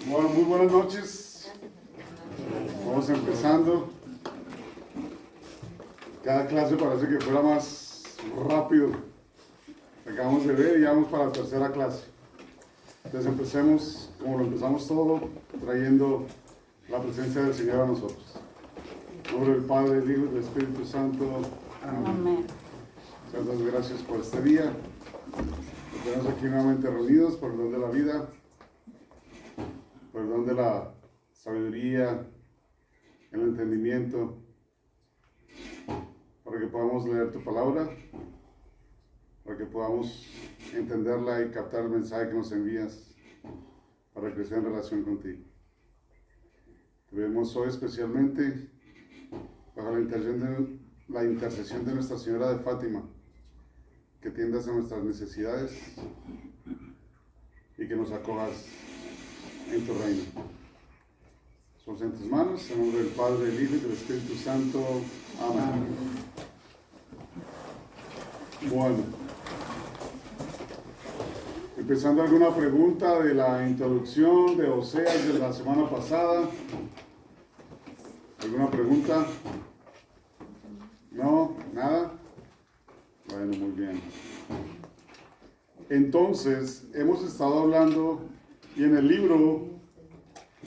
Bueno, muy buenas noches. Vamos empezando. Cada clase parece que fuera más rápido. Acabamos de ver y ya vamos para la tercera clase. Entonces empecemos como lo empezamos todo, trayendo la presencia del Señor a nosotros. En nombre del Padre, del Hijo y del Espíritu Santo. Amén. Muchas gracias por este día. Estamos aquí nuevamente reunidos por el don de la vida, por el don de la sabiduría, el entendimiento, para que podamos leer tu palabra, para que podamos entenderla y captar el mensaje que nos envías para crecer en relación contigo. Te vemos hoy especialmente bajo la intercesión de Nuestra Señora de Fátima, que atiendas a nuestras necesidades y que nos acojas en tu reino. Somos en tus manos, en nombre del Padre, del Hijo y del Espíritu Santo. Amén. Bueno, empezando alguna pregunta de la introducción de Oseas de la semana pasada. ¿Alguna pregunta? ¿No? ¿Nada? Bueno, muy bien. Entonces, hemos estado hablando, y en el libro,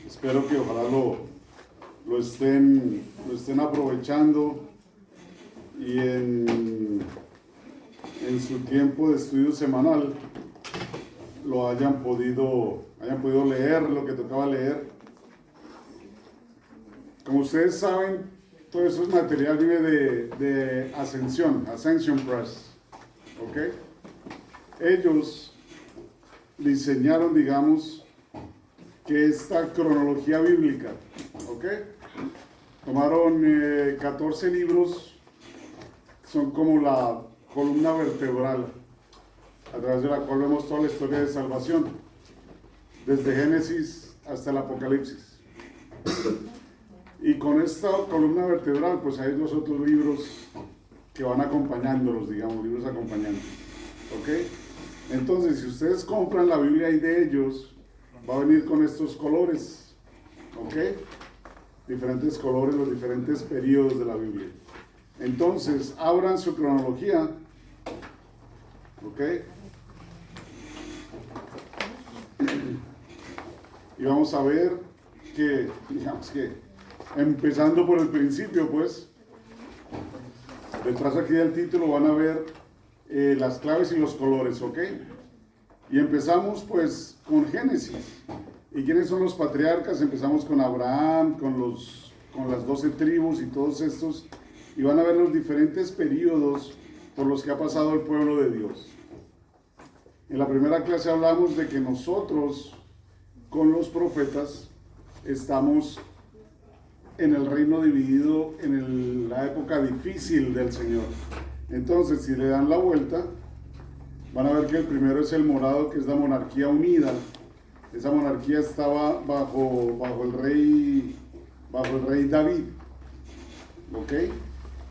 espero que ojalá lo estén aprovechando y en su tiempo de estudio semanal lo hayan podido leer lo que tocaba leer. Como ustedes saben, todo eso es material, viene de Ascension Press, ¿ok? Ellos diseñaron, digamos, que esta cronología bíblica, ¿ok? Tomaron 14 libros, son como la columna vertebral, a través de la cual vemos toda la historia de salvación, desde Génesis hasta el Apocalipsis. Y con esta columna vertebral, pues hay los otros libros que van acompañándolos, digamos, libros acompañantes, ¿ok? Entonces, si ustedes compran la Biblia y de ellos, va a venir con estos colores, ¿ok? Diferentes colores, los diferentes periodos de la Biblia. Entonces, abran su cronología, ¿ok? Y vamos a ver que, digamos que, empezando por el principio, pues, detrás aquí del título van a ver las claves y los colores, ¿ok? Y empezamos pues con Génesis. ¿Y quiénes son los patriarcas? Empezamos con Abraham, con las 12 tribus y todos estos. Y van a ver los diferentes periodos por los que ha pasado el pueblo de Dios. En la primera clase hablamos de que nosotros, con los profetas, estamos en el reino dividido en la época difícil del Señor. Entonces, si le dan la vuelta, van a ver que el primero es el morado, que es la monarquía unida. Esa monarquía estaba bajo el rey David, ¿ok?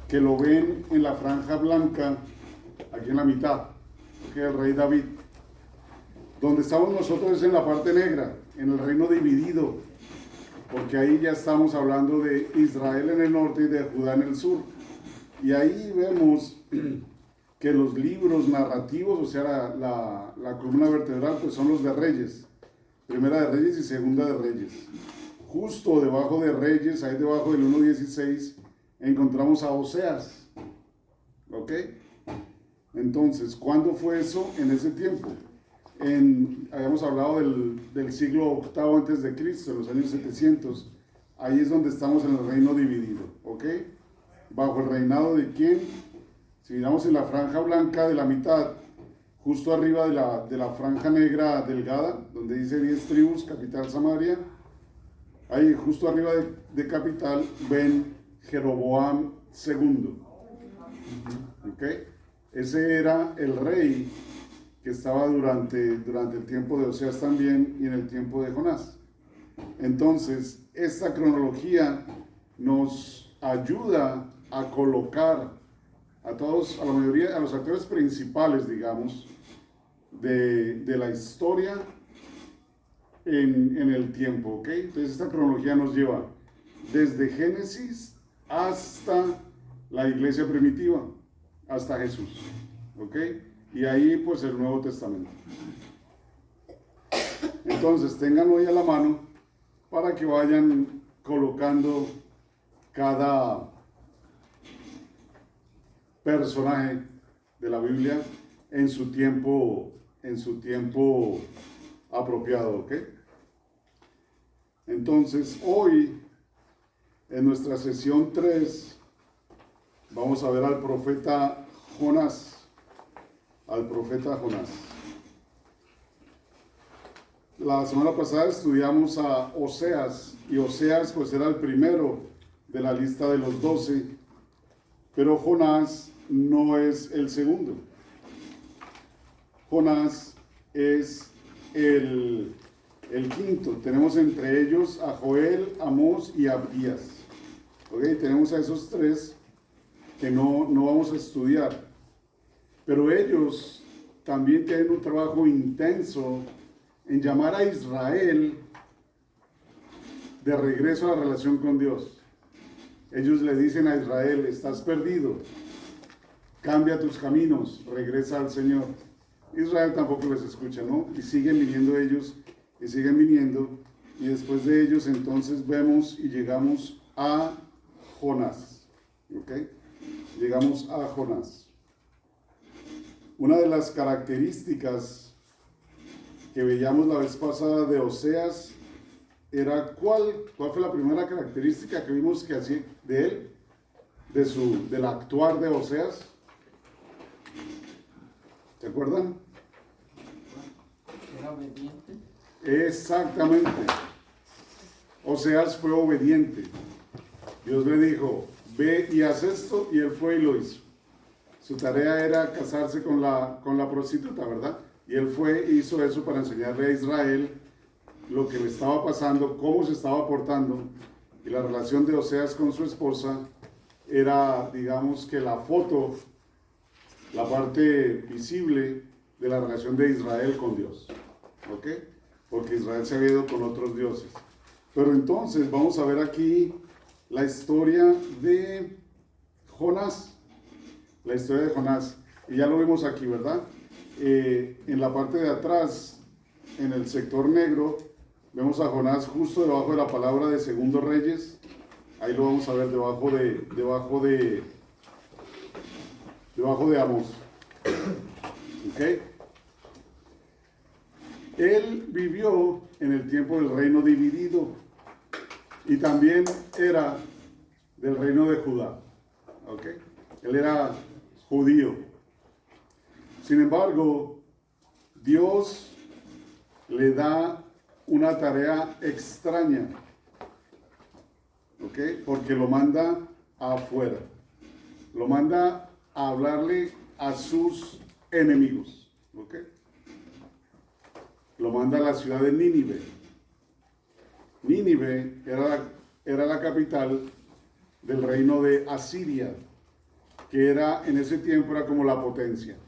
Que lo ven en la franja blanca, aquí en la mitad, ¿ok? El rey David. Donde estamos nosotros es en la parte negra, en el reino dividido, porque ahí ya estamos hablando de Israel en el norte y de Judá en el sur. Y ahí vemos que los libros narrativos, o sea, la columna vertebral, pues son los de Reyes. Primera de Reyes y Segunda de Reyes. Justo debajo de Reyes, ahí debajo del 1.16, encontramos a Oseas. ¿Ok? Entonces, ¿cuándo fue eso? En ese tiempo. Habíamos hablado del siglo VIII antes de Cristo, en los años 700. Ahí es donde estamos en el reino dividido, ¿ok? ¿Bajo el reinado de quién? Si miramos en la franja blanca de la mitad, justo arriba de la franja negra delgada, donde dice 10 tribus, capital Samaria, ahí justo arriba de capital ven Jeroboam II, ¿ok? Ese era el rey que estaba durante el tiempo de Oseas también y en el tiempo de Jonás. Entonces, esta cronología nos ayuda a colocar a la mayoría, a los actores principales, digamos, de la historia en el tiempo, ¿ok? Entonces esta cronología nos lleva desde Génesis hasta la iglesia primitiva, hasta Jesús, ¿ok? Y ahí pues el Nuevo Testamento. Entonces tengan hoy a la mano para que vayan colocando cada personaje de la Biblia en su tiempo apropiado, ¿ok? Entonces hoy en nuestra sesión 3 vamos a ver al profeta Jonás, La semana pasada estudiamos a Oseas, y Oseas pues era el primero de la lista de los 12, pero Jonás no es el segundo. Jonás es el quinto. Tenemos entre ellos a Joel, Amós y Abdías. ¿Ok? Tenemos a esos tres que no vamos a estudiar. Pero ellos también tienen un trabajo intenso en llamar a Israel de regreso a la relación con Dios. Ellos le dicen a Israel: estás perdido, cambia tus caminos, regresa al Señor. Israel tampoco les escucha, ¿no? Y siguen viniendo ellos, y siguen viniendo, y después de ellos entonces vemos y llegamos a Jonás, ¿ok? Llegamos a Jonás. Una de las características que veíamos la vez pasada de Oseas era ¿cuál fue la primera característica que vimos que hacía de él, del actuar de Oseas? ¿Se acuerdan? Era obediente. Exactamente. Oseas fue obediente. Dios le dijo: ve y haz esto, y él fue y lo hizo. Su tarea era casarse con la prostituta, ¿verdad? Y él fue e hizo eso para enseñarle a Israel lo que le estaba pasando, cómo se estaba portando. Y la relación de Oseas con su esposa era, digamos que la foto, la parte visible de la relación de Israel con Dios, ¿ok? Porque Israel se había ido con otros dioses. Pero entonces vamos a ver aquí la historia de Jonás, y ya lo vimos aquí, ¿verdad? En la parte de atrás, en el sector negro, vemos a Jonás justo debajo de la palabra de Segundo Reyes. Ahí lo vamos a ver debajo de Amós. ¿Ok? Él vivió en el tiempo del reino dividido y también era del reino de Judá. ¿Ok? Él era judío. Sin embargo, Dios le da una tarea extraña, ¿ok? Porque lo manda afuera, lo manda a hablarle a sus enemigos, ¿ok? Lo manda a la ciudad de Nínive. Nínive era la capital del reino de Asiria, que en ese tiempo era como la potencia.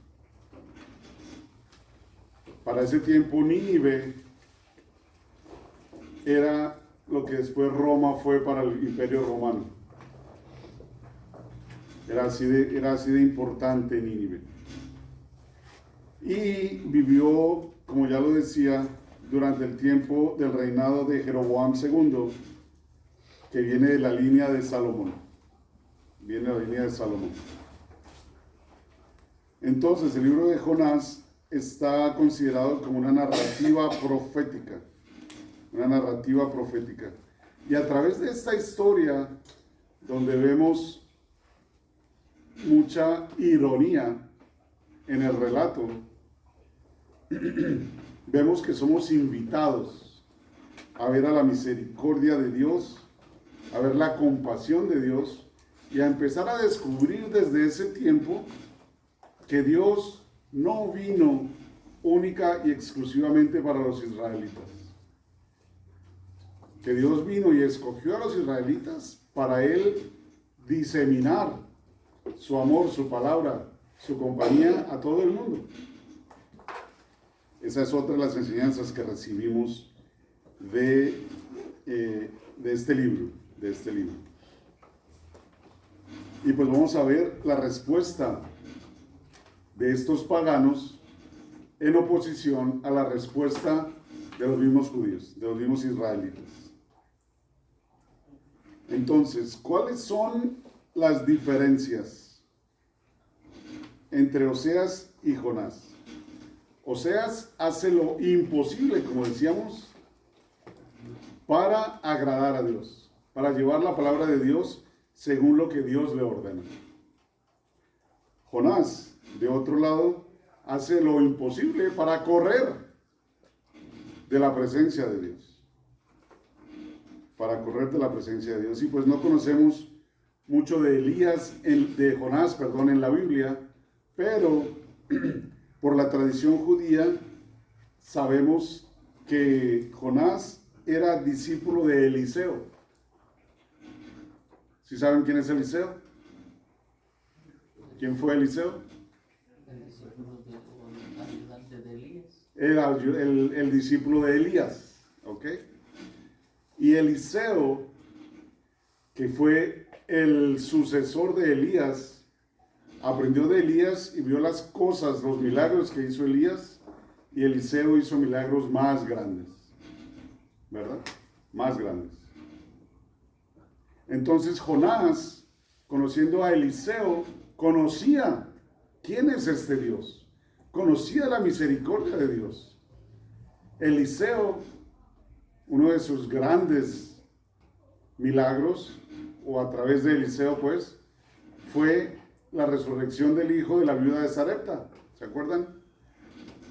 Para ese tiempo Nínive era lo que después Roma fue para el Imperio Romano. Era así de importante Nínive. Y vivió, como ya lo decía, durante el tiempo del reinado de Jeroboam II, que viene de la línea de Salomón. Entonces, el libro de Jonás está considerado como una narrativa profética. Y a través de esta historia, donde vemos mucha ironía en el relato, vemos que somos invitados a ver a la misericordia de Dios, a ver la compasión de Dios y a empezar a descubrir desde ese tiempo que Dios no vino única y exclusivamente para los israelitas. Que Dios vino y escogió a los israelitas para Él diseminar su amor, su palabra, su compañía a todo el mundo. Esa es otra de las enseñanzas que recibimos de este libro, Y pues vamos a ver la respuesta de estos paganos en oposición a la respuesta de los mismos judíos, de los mismos israelitas. Entonces, ¿cuáles son las diferencias entre Oseas y Jonás? Oseas hace lo imposible, como decíamos, para agradar a Dios, para llevar la palabra de Dios según lo que Dios le ordena. Jonás, de otro lado, hace lo imposible para correr de la presencia de Dios. Para correr de la presencia de Dios. Y pues no conocemos mucho de Jonás, en la Biblia, pero por la tradición judía sabemos que Jonás era discípulo de Eliseo. ¿Sí saben quién es Eliseo? ¿Quién fue Eliseo? El discípulo ayudante de Elías. Era el discípulo de Elías, ¿ok? Y Eliseo, que fue el sucesor de Elías, aprendió de Elías y vio las cosas, los milagros que hizo Elías, y Eliseo hizo milagros más grandes, ¿verdad? Más grandes. Entonces Jonás, conociendo a Eliseo, conocía quién es este Dios, conocía la misericordia de Dios. Eliseo, uno de sus grandes milagros, o a través de Eliseo pues, fue la resurrección del hijo de la viuda de Sarepta. ¿Se acuerdan?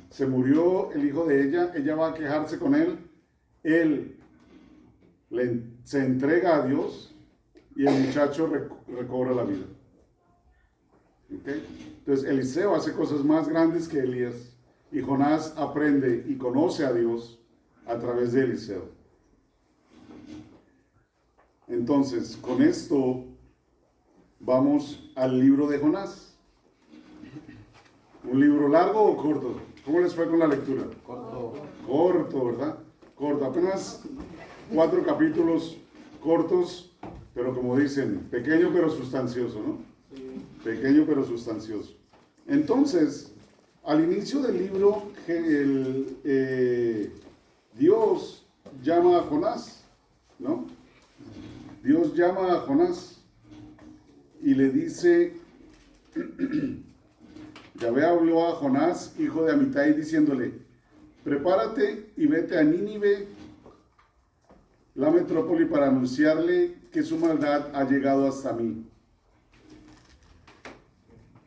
Se murió el hijo de ella va a quejarse con él se entrega a Dios y el muchacho recobra la vida. ¿Okay? Entonces Eliseo hace cosas más grandes que Elías y Jonás aprende y conoce a Dios a través de Eliseo. Entonces, con esto vamos al libro de Jonás. ¿Un libro largo o corto? ¿Cómo les fue con la lectura? Corto. Corto, ¿verdad? Corto, apenas 4 capítulos cortos, pero como dicen, pequeño pero sustancioso, ¿no? Sí. Pequeño pero sustancioso. Entonces, al inicio del libro, Dios llama a Jonás, ¿no? Dios llama a Jonás y le dice, Yahvé habló a Jonás, hijo de Amitai, diciéndole, prepárate y vete a Nínive, la metrópoli, para anunciarle que su maldad ha llegado hasta mí.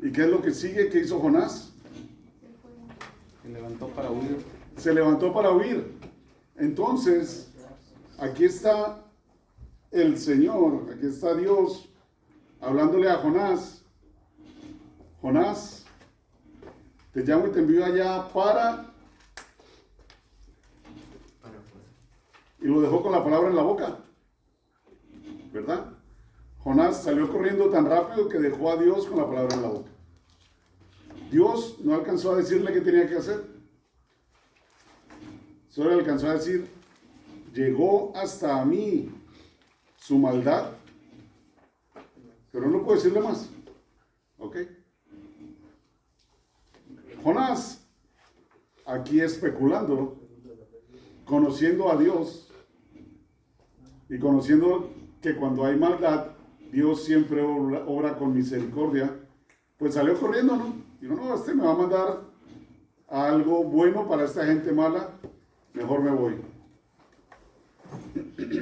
¿Y qué es lo que sigue? ¿Qué hizo Jonás? Se levantó para huir. Se levantó para huir. Entonces, aquí está el Señor, aquí está Dios, hablándole a Jonás. Jonás, te llamo y te envío allá para... Y lo dejó con la palabra en la boca, ¿verdad? Jonás salió corriendo tan rápido que dejó a Dios con la palabra en la boca. Dios no alcanzó a decirle qué tenía que hacer. Solo alcanzó a decir, llegó hasta a mí su maldad, pero no puedo decirle más. ¿Ok? Jonás, aquí especulando, conociendo a Dios y conociendo que cuando hay maldad, Dios siempre obra con misericordia, pues salió corriendo, ¿no? Dijo, no, me va a mandar algo bueno para esta gente mala, mejor me voy.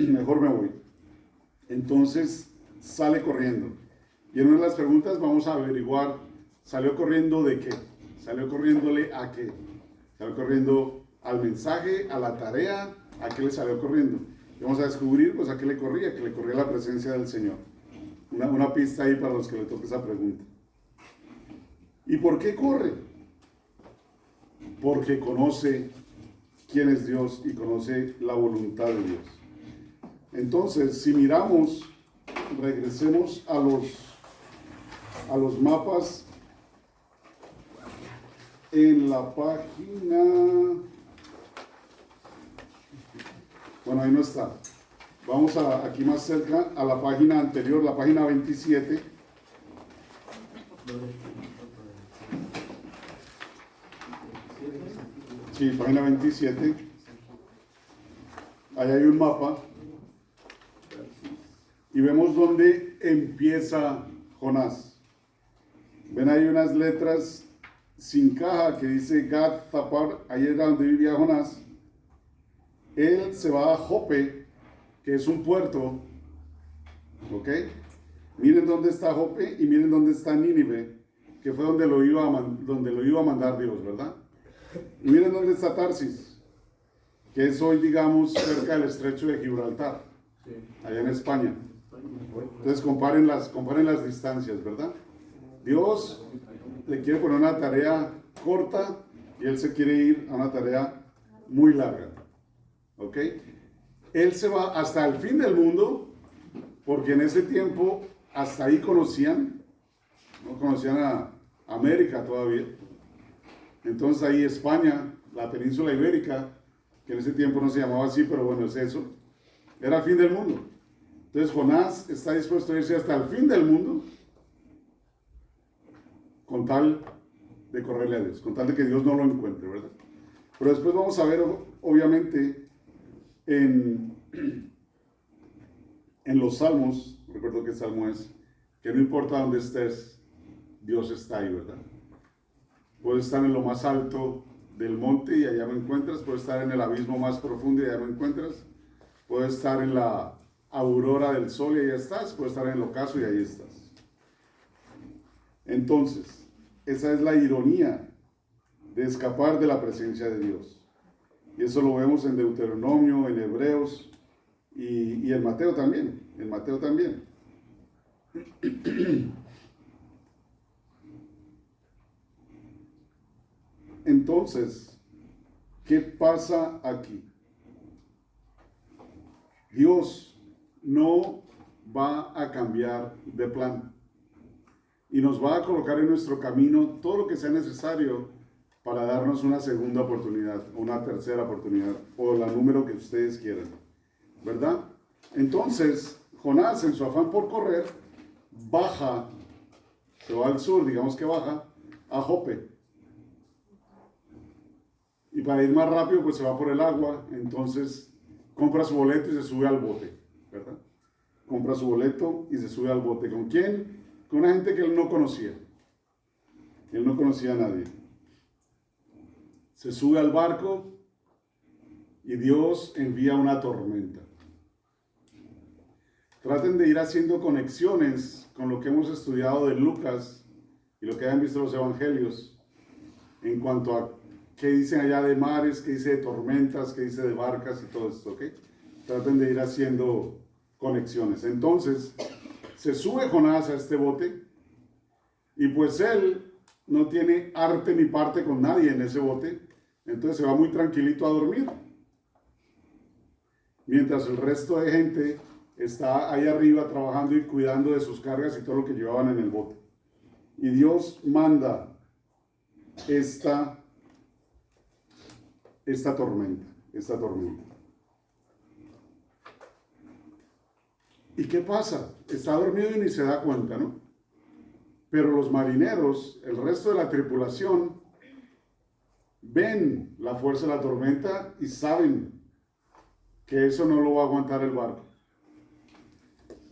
Mejor me voy. Entonces sale corriendo. Y en una de las preguntas vamos a averiguar, ¿salió corriendo de qué? ¿Salió corriéndole a qué? ¿Salió corriendo al mensaje, a la tarea? ¿A qué le salió corriendo? Y vamos a descubrir, pues, a qué le corría, que le corría la presencia del Señor. Una pista ahí para los que le toque esa pregunta. ¿Y por qué corre? Porque conoce quién es Dios y conoce la voluntad de Dios. Entonces, si miramos, regresemos a los mapas en la página Bueno, ahí no está. Vamos aquí más cerca a la página anterior, la página 27. Sí, página 27. Ahí hay un mapa. Y vemos dónde empieza Jonás. Ven ahí unas letras sin caja que dice Gad Zapar, ahí era donde vivía Jonás. Él se va a Jope, que es un puerto, ¿ok? Miren dónde está Jope y miren dónde está Nínive, que fue donde lo iba a mandar Dios, ¿verdad? Y miren dónde está Tarsis, que es hoy, digamos, cerca del estrecho de Gibraltar, allá en España. Entonces comparen las distancias, ¿verdad? Dios le quiere poner una tarea corta y él se quiere ir a una tarea muy larga, ¿ok? Él se va hasta el fin del mundo, porque en ese tiempo hasta ahí no conocían a América todavía. Entonces ahí España, la península ibérica, que en ese tiempo no se llamaba así, pero bueno, es eso, era el fin del mundo. Entonces Jonás está dispuesto a irse hasta el fin del mundo con tal de correrle a Dios, con tal de que Dios no lo encuentre, ¿verdad? Pero después vamos a ver, obviamente, en los salmos, recuerdo qué salmo es, que no importa dónde estés, Dios está ahí, ¿verdad? Puedes estar en lo más alto del monte y allá me encuentras, puedes estar en el abismo más profundo y allá me encuentras, puedes estar en la aurora del sol y allá estás, puedes estar en el ocaso y ahí estás. Entonces, esa es la ironía de escapar de la presencia de Dios. Y eso lo vemos en Deuteronomio, en Hebreos y en Mateo también. En Mateo también. Entonces, ¿qué pasa aquí? Dios no va a cambiar de plan y nos va a colocar en nuestro camino todo lo que sea necesario para darnos una segunda oportunidad, una tercera oportunidad, o la número que ustedes quieran, ¿verdad? Entonces, Jonás, en su afán por correr, baja, se va al sur, digamos que baja, a Jope. Y para ir más rápido, pues se va por el agua, entonces compra su boleto y se sube al bote, ¿verdad? Compra su boleto y se sube al bote. ¿Con quién? Con una gente que él no conocía. Él no conocía a nadie. Se sube al barco y Dios envía una tormenta. Traten de ir haciendo conexiones con lo que hemos estudiado de Lucas y lo que hayan visto los evangelios en cuanto a qué dicen allá de mares, qué dice de tormentas, qué dice de barcas y todo esto, ¿ok? Traten de ir haciendo conexiones. Entonces, se sube Jonás a este bote y pues él no tiene arte ni parte con nadie en ese bote, entonces se va muy tranquilito a dormir. Mientras el resto de gente está ahí arriba trabajando y cuidando de sus cargas y todo lo que llevaban en el bote. Y Dios manda esta tormenta. ¿Y qué pasa? Está dormido y ni se da cuenta, ¿no? Pero los marineros, el resto de la tripulación, ven la fuerza de la tormenta y saben que eso no lo va a aguantar el barco.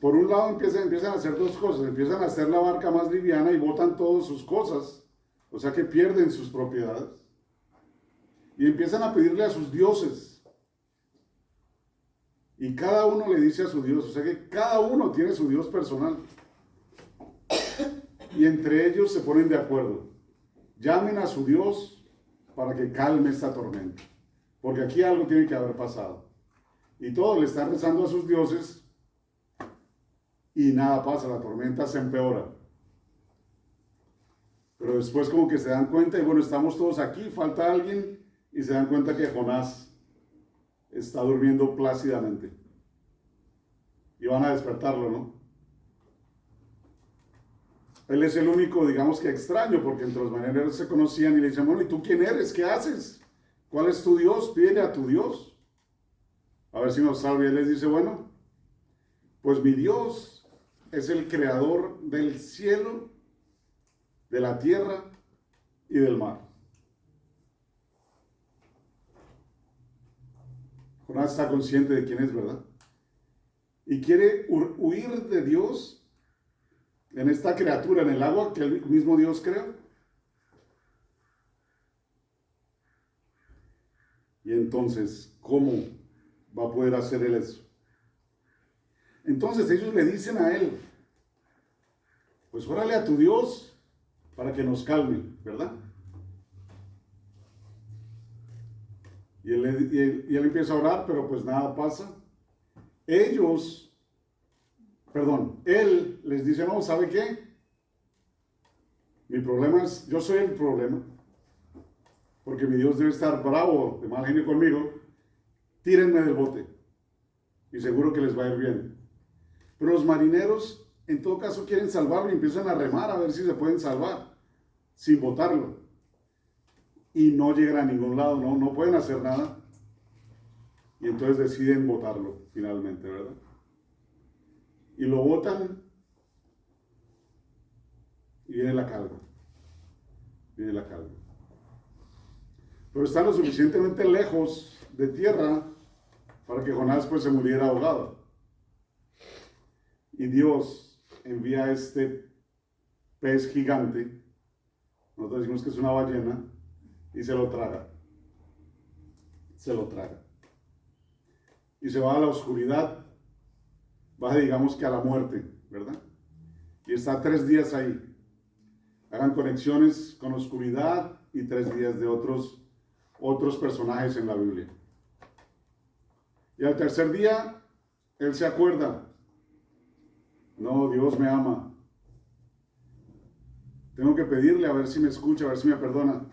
Por un lado empiezan a hacer dos cosas, empiezan a hacer la barca más liviana y botan todas sus cosas, o sea que pierden sus propiedades, y empiezan a pedirle a sus dioses, y cada uno le dice a su dios, o sea que cada uno tiene su dios personal, y entre ellos se ponen de acuerdo, llamen a su dios para que calme esta tormenta, porque aquí algo tiene que haber pasado, y todos le están rezando a sus dioses, y nada pasa, la tormenta se empeora. Pero después como que se dan cuenta, y bueno, estamos todos aquí, falta alguien, y se dan cuenta que Jonás está durmiendo plácidamente. Y van a despertarlo, ¿no? Él es el único, digamos que extraño, porque entre los marineros se conocían y le dicen, bueno, ¿y tú quién eres? ¿Qué haces? ¿Cuál es tu Dios? Pídele a tu Dios. A ver si nos salva. Y él les dice, bueno, pues mi Dios es el creador del cielo, de la tierra y del mar. Jonás está consciente de quién es, ¿verdad? Y quiere huir de Dios en esta criatura, en el agua que el mismo Dios creó. Y entonces, ¿cómo va a poder hacer él eso? Entonces ellos le dicen a él, pues órale a tu Dios para que nos calme, ¿verdad? Y él empieza a orar, pero pues nada pasa. Él les dice, no, ¿sabe qué? Mi problema es, yo soy el problema, porque mi Dios debe estar bravo, de mal genio conmigo. Tírenme del bote y seguro que les va a ir bien. Pero los marineros, en todo caso, quieren salvarlo y empiezan a remar a ver si se pueden salvar, sin botarlo. Y no llegan a ningún lado, no pueden hacer nada. Y entonces deciden botarlo, finalmente, ¿verdad? Y lo botan y viene la calma. Pero están lo suficientemente lejos de tierra para que Jonás pues se muriera ahogado. Y Dios envía a este pez gigante, nosotros decimos que es una ballena, y se lo traga. Y se va a la oscuridad, va digamos que a la muerte, ¿verdad? Y está 3 días ahí. Hagan conexiones con oscuridad y 3 días de otros personajes en la Biblia. Y al tercer día, él se acuerda. No, Dios me ama. Tengo que pedirle a ver si me escucha, a ver si me perdona.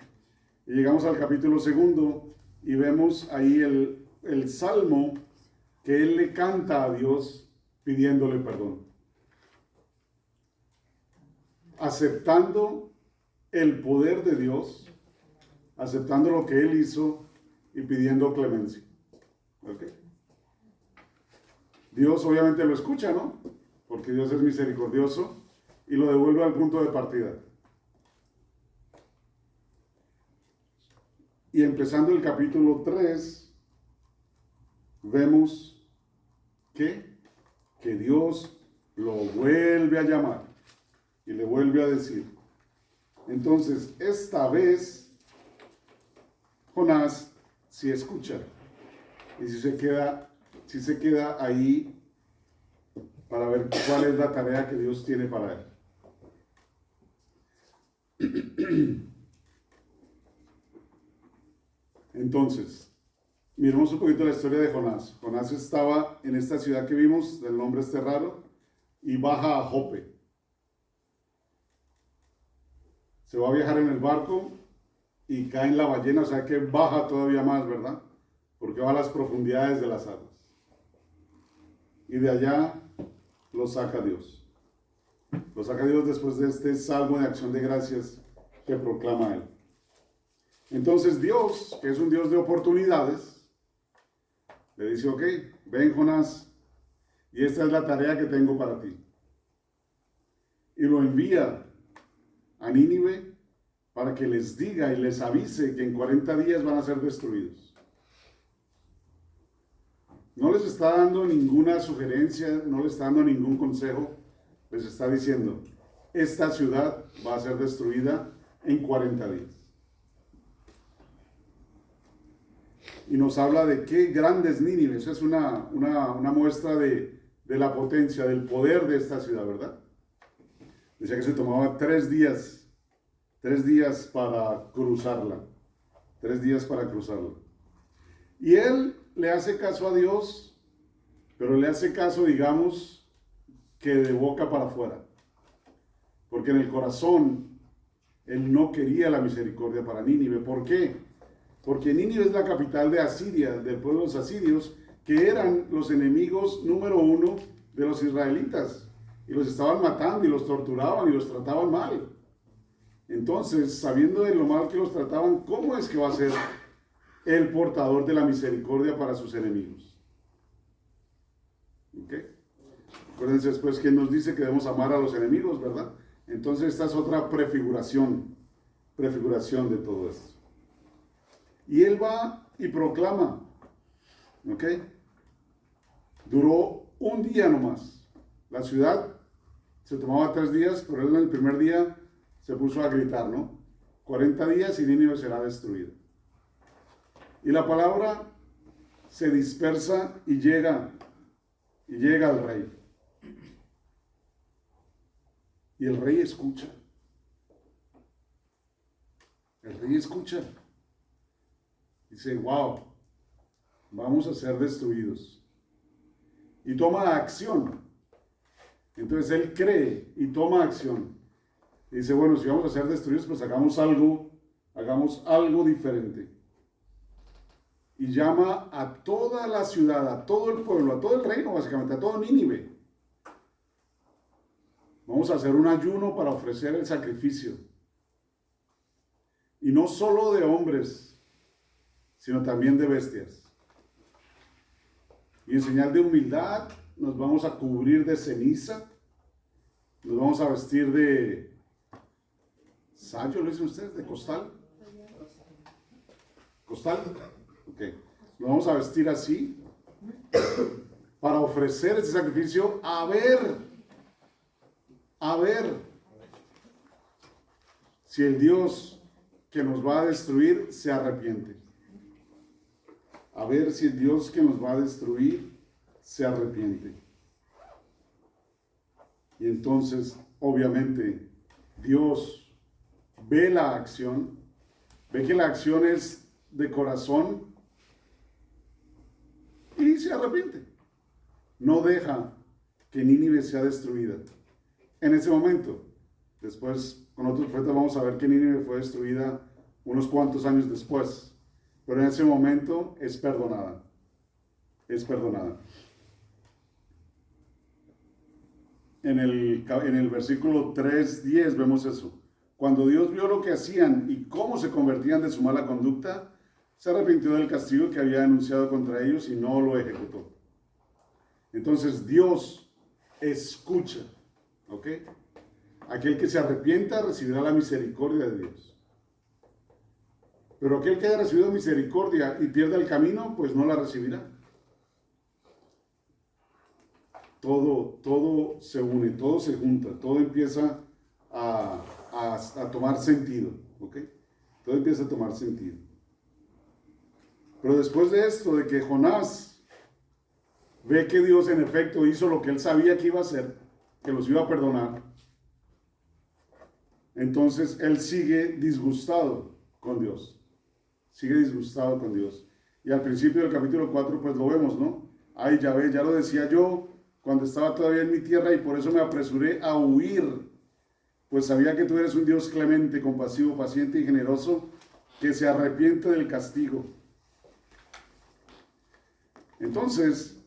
Y llegamos al capítulo 2 y vemos ahí el salmo que él le canta a Dios pidiéndole perdón. Aceptando el poder de Dios, aceptando lo que él hizo y pidiendo clemencia. ¿Ok? Dios obviamente lo escucha, ¿no? Porque Dios es misericordioso y lo devuelve al punto de partida. Y empezando el capítulo 3, vemos que Dios lo vuelve a llamar y le vuelve a decir. Entonces, esta vez, Jonás sí escucha y si se queda ahí para ver cuál es la tarea que Dios tiene para él. Entonces, miremos un poquito la historia de Jonás. Jonás estaba en esta ciudad que vimos, del nombre este raro, y baja a Jope. Se va a viajar en el barco y cae en la ballena, o sea que baja todavía más, ¿verdad? Porque va a las profundidades de las aguas. Y de allá lo saca Dios. Lo saca Dios después de este salmo de acción de gracias que proclama él. Entonces Dios, que es un Dios de oportunidades, le dice, ok, ven Jonás, y esta es la tarea que tengo para ti. Y lo envía a Nínive para que les diga y les avise que en 40 días van a ser destruidos. No les está dando ninguna sugerencia, no les está dando ningún consejo, les está diciendo, esta ciudad va a ser destruida en 40 días. Y nos habla de qué grande es Nínive. Esa es una muestra de la potencia, del poder de esta ciudad, ¿verdad? Decía que se tomaba 3 días para cruzarla. 3 días para cruzarla. Y él le hace caso a Dios, pero le hace caso, digamos, que de boca para afuera. Porque en el corazón, él no quería la misericordia para Nínive. ¿Por qué? Porque Nínive es la capital de Asiria, del pueblo de los asirios, que eran los enemigos número 1 de los israelitas. Y los estaban matando y los torturaban y los trataban mal. Entonces, sabiendo de lo mal que los trataban, ¿cómo es que va a ser el portador de la misericordia para sus enemigos? ¿Ok? Acuérdense después que nos dice que debemos amar a los enemigos, ¿verdad? Entonces esta es otra prefiguración de todo esto. Y él va y proclama, ¿ok? Duró un día nomás. La ciudad se tomaba 3 días, pero él en el primer día se puso a gritar, ¿no? 40 días y Nínive será destruida. Y la palabra se dispersa y llega al rey. Y el rey escucha. El rey escucha. Dice, wow, vamos a ser destruidos. Y toma acción. Entonces él cree y toma acción. Y dice, bueno, si vamos a ser destruidos, pues hagamos algo diferente. Y llama a toda la ciudad, a todo el pueblo, a todo el reino, básicamente, a todo Nínive. Vamos a hacer un ayuno para ofrecer el sacrificio. Y no solo de hombres, sino también de bestias. Y en señal de humildad nos vamos a cubrir de ceniza, nos vamos a vestir de sayo, ¿lo dicen ustedes? ¿De costal? ¿Costal? Ok. Nos vamos a vestir así para ofrecer ese sacrificio a ver si el Dios que nos va a destruir se arrepiente. A ver si el Dios que nos va a destruir se arrepiente. Y entonces, obviamente, Dios ve la acción, ve que la acción es de corazón y se arrepiente. No deja que Nínive sea destruida. En ese momento, después con otros profetas vamos a ver que Nínive fue destruida unos cuantos años después. Pero en ese momento es perdonada. Es perdonada. En el versículo 3:10 vemos eso. Cuando Dios vio lo que hacían y cómo se convertían de su mala conducta, se arrepintió del castigo que había anunciado contra ellos y no lo ejecutó. Entonces Dios escucha, ¿ok? Aquel que se arrepienta recibirá la misericordia de Dios. Pero aquel que haya recibido misericordia y pierda el camino, pues no la recibirá. Todo se une, todo se junta, todo empieza a tomar sentido, ¿ok? Todo empieza a tomar sentido. Pero después de esto, de que Jonás ve que Dios en efecto hizo lo que él sabía que iba a hacer, que los iba a perdonar, entonces él sigue disgustado con Dios. Sigue disgustado con Dios. Y al principio del capítulo 4 pues lo vemos, ¿no? Ay, Yahvé, ya lo decía yo cuando estaba todavía en mi tierra y por eso me apresuré a huir, pues sabía que tú eres un Dios clemente, compasivo, paciente y generoso, que se arrepiente del castigo. Entonces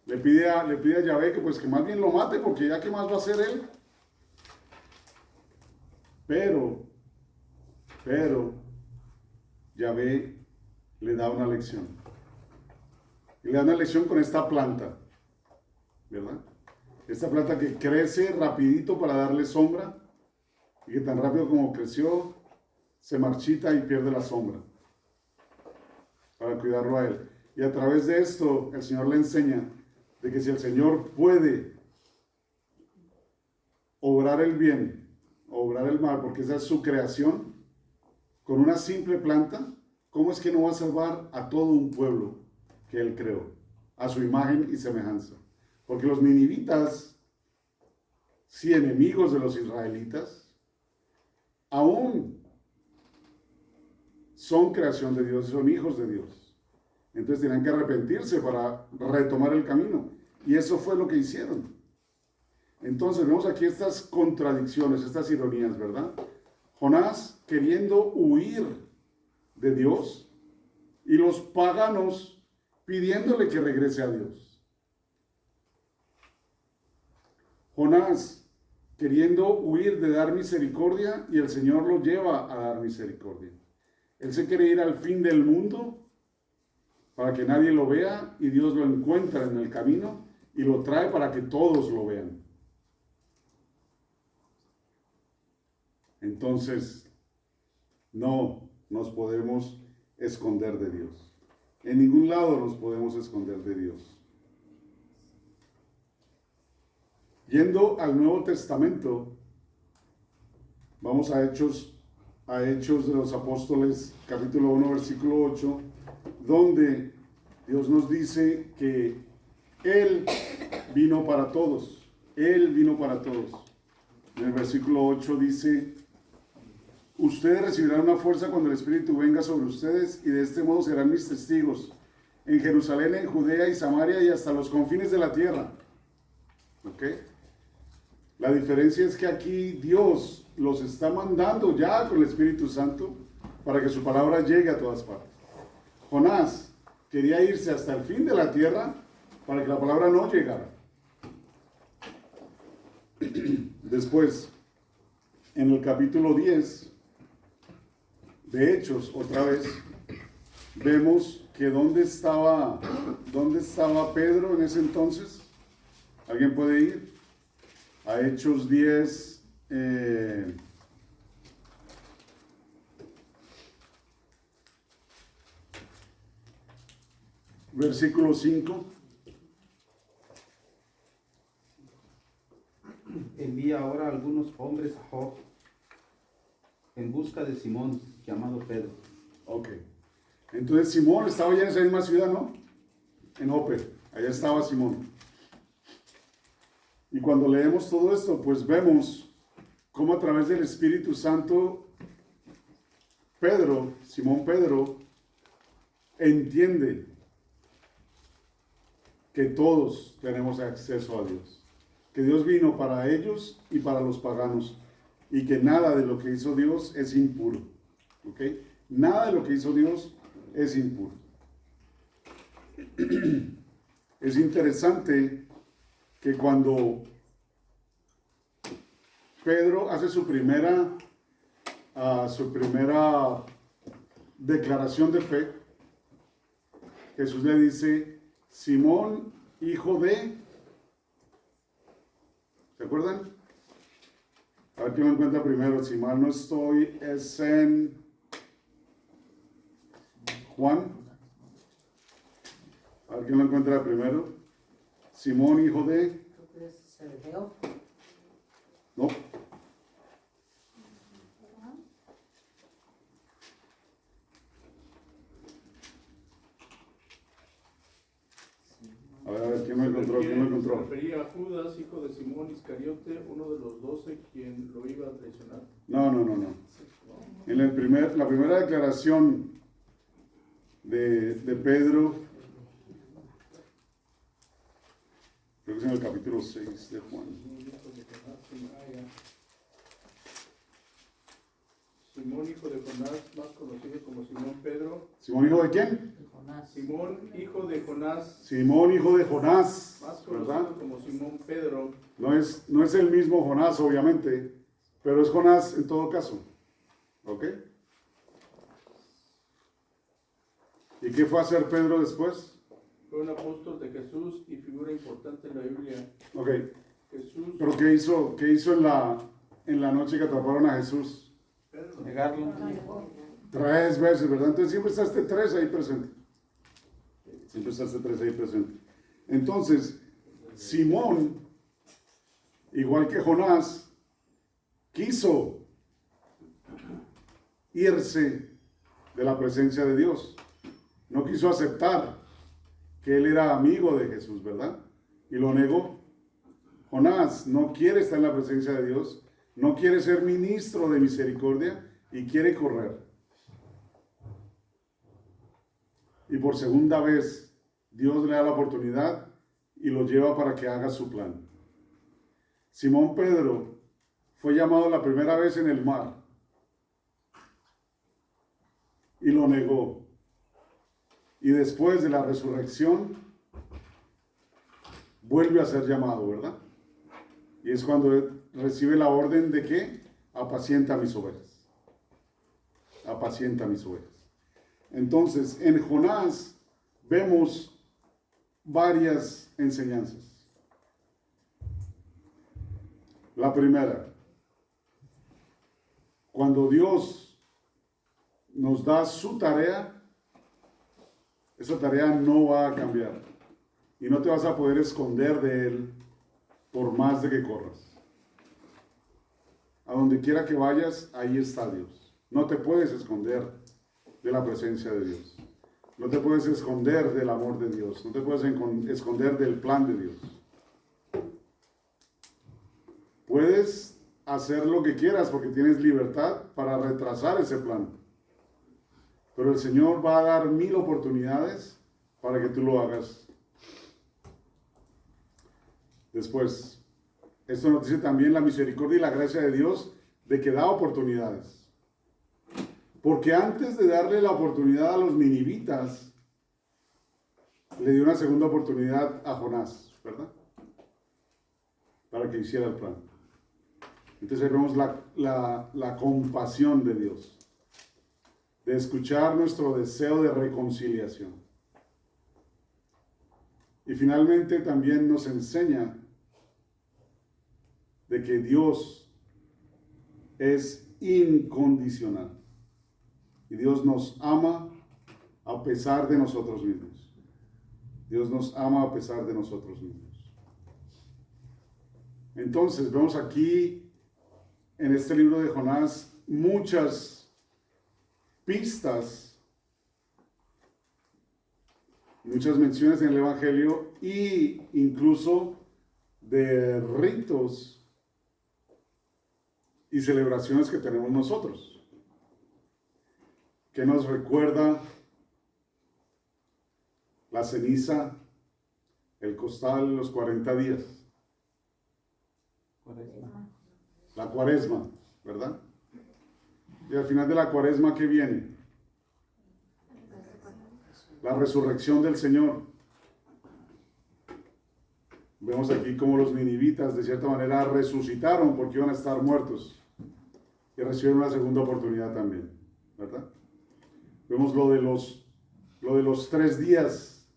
le pide a Yahvé que pues que más bien lo mate, porque ya qué más va a hacer él. Pero Yahvé le da una lección. Y le da una lección con esta planta, ¿verdad? Esta planta que crece rapidito para darle sombra y que tan rápido como creció se marchita y pierde la sombra para cuidarlo a él. Y a través de esto el Señor le enseña de que si el Señor puede obrar el bien, obrar el mal, porque esa es su creación, con una simple planta, ¿cómo es que no va a salvar a todo un pueblo que él creó, a su imagen y semejanza? Porque los ninivitas, si enemigos de los israelitas, aún son creación de Dios, son hijos de Dios. Entonces tenían que arrepentirse para retomar el camino. Y eso fue lo que hicieron. Entonces vemos aquí estas contradicciones, estas ironías, ¿verdad? Jonás queriendo huir de Dios y los paganos pidiéndole que regrese a Dios. Jonás queriendo huir de dar misericordia y el Señor lo lleva a dar misericordia. Él se quiere ir al fin del mundo para que nadie lo vea y Dios lo encuentra en el camino y lo trae para que todos lo vean. Entonces, no nos podemos esconder de Dios. En ningún lado nos podemos esconder de Dios. Yendo al Nuevo Testamento, vamos a Hechos de los Apóstoles, capítulo 1, versículo 8, donde Dios nos dice que Él vino para todos. Él vino para todos. En el versículo 8 dice: ustedes recibirán una fuerza cuando el Espíritu venga sobre ustedes, y de este modo serán mis testigos en Jerusalén, en Judea y Samaria y hasta los confines de la tierra. ¿Ok? La diferencia es que aquí Dios los está mandando ya con el Espíritu Santo para que su palabra llegue a todas partes. Jonás quería irse hasta el fin de la tierra para que la palabra no llegara. Después, en el capítulo 10 de Hechos, otra vez, vemos que ¿dónde estaba Pedro en ese entonces? ¿Alguien puede ir a Hechos 10? Versículo 5. Envía ahora algunos hombres a Jope en busca de Simón, llamado Pedro. Ok. Entonces Simón estaba ya en esa misma ciudad, ¿no? En Jope. Allá estaba Simón. Y cuando leemos todo esto, pues vemos cómo a través del Espíritu Santo, Simón Pedro, entiende que todos tenemos acceso a Dios. Que Dios vino para ellos y para los paganos. Y que nada de lo que hizo Dios es impuro. ¿Ok? Nada de lo que hizo Dios es impuro. Es interesante que cuando Pedro hace su primera declaración de fe, Jesús le dice: Simón, hijo de... ¿Se acuerdan? A ver quién lo encuentra primero. Si mal no estoy, es en Juan. A ver quién lo encuentra primero. Simón, hijo de... Creo que es Zebedeo. No. A ver, ¿quién lo encontró? ¿Quién lo Se encontró? refería a Judas, hijo de Simón Iscariote, uno de los 12, quien lo iba a traicionar. No. En la primera declaración de Pedro, creo que es en el capítulo 6 de Juan. Simón, hijo de Jonás, más conocido como Simón Pedro. ¿Simón, hijo de quién? De Jonás. Simón, hijo de Jonás, Simón, hijo de Jonás, más conocido ¿verdad? como Simón Pedro. No es el mismo Jonás, obviamente, pero es Jonás en todo caso. ¿Ok? ¿Y qué fue a hacer Pedro después? Fue un apóstol de Jesús y figura importante en la Biblia. Ok, Jesús, pero ¿qué hizo en la noche que atraparon a Jesús? Pedro, Negarlo. 3 veces, ¿verdad? Entonces siempre está este 3 ahí presente. Siempre está este 3 ahí presente. Entonces, Simón, igual que Jonás, quiso irse de la presencia de Dios. No quiso aceptar que él era amigo de Jesús, ¿verdad? Y lo negó. Jonás no quiere estar en la presencia de Dios, no quiere ser ministro de misericordia y quiere correr. Y por segunda vez, Dios le da la oportunidad y lo lleva para que haga su plan. Simón Pedro fue llamado la primera vez en el mar y lo negó. Y después de la resurrección, vuelve a ser llamado, ¿verdad? Y es cuando recibe la orden de que apacienta mis ovejas. Apacienta mis ovejas. Entonces, en Jonás vemos varias enseñanzas. La primera, cuando Dios nos da su tarea, esa tarea no va a cambiar y no te vas a poder esconder de Él por más de que corras. A donde quiera que vayas, ahí está Dios. No te puedes esconder de la presencia de Dios. No te puedes esconder del amor de Dios. No te puedes esconder del plan de Dios. Puedes hacer lo que quieras porque tienes libertad para retrasar ese plan. Pero el Señor va a dar 1000 oportunidades para que tú lo hagas. Después, esto nos dice también la misericordia y la gracia de Dios de que da oportunidades. Porque antes de darle la oportunidad a los ninivitas, le dio una segunda oportunidad a Jonás, ¿verdad? Para que hiciera el plan. Entonces vemos la compasión de Dios, de escuchar nuestro deseo de reconciliación. Y finalmente también nos enseña de que Dios es incondicional. Y Dios nos ama a pesar de nosotros mismos. Dios nos ama a pesar de nosotros mismos. Entonces, vemos aquí en este libro de Jonás muchas pistas, muchas menciones en el Evangelio e incluso de ritos y celebraciones que tenemos nosotros, que nos recuerda la ceniza, el costal, los 40 días. La cuaresma, ¿verdad? Y al final de la cuaresma, ¿qué viene? La resurrección del Señor. Vemos aquí cómo los ninivitas de cierta manera resucitaron porque iban a estar muertos y recibieron una segunda oportunidad también, ¿verdad? Vemos lo de los 3 días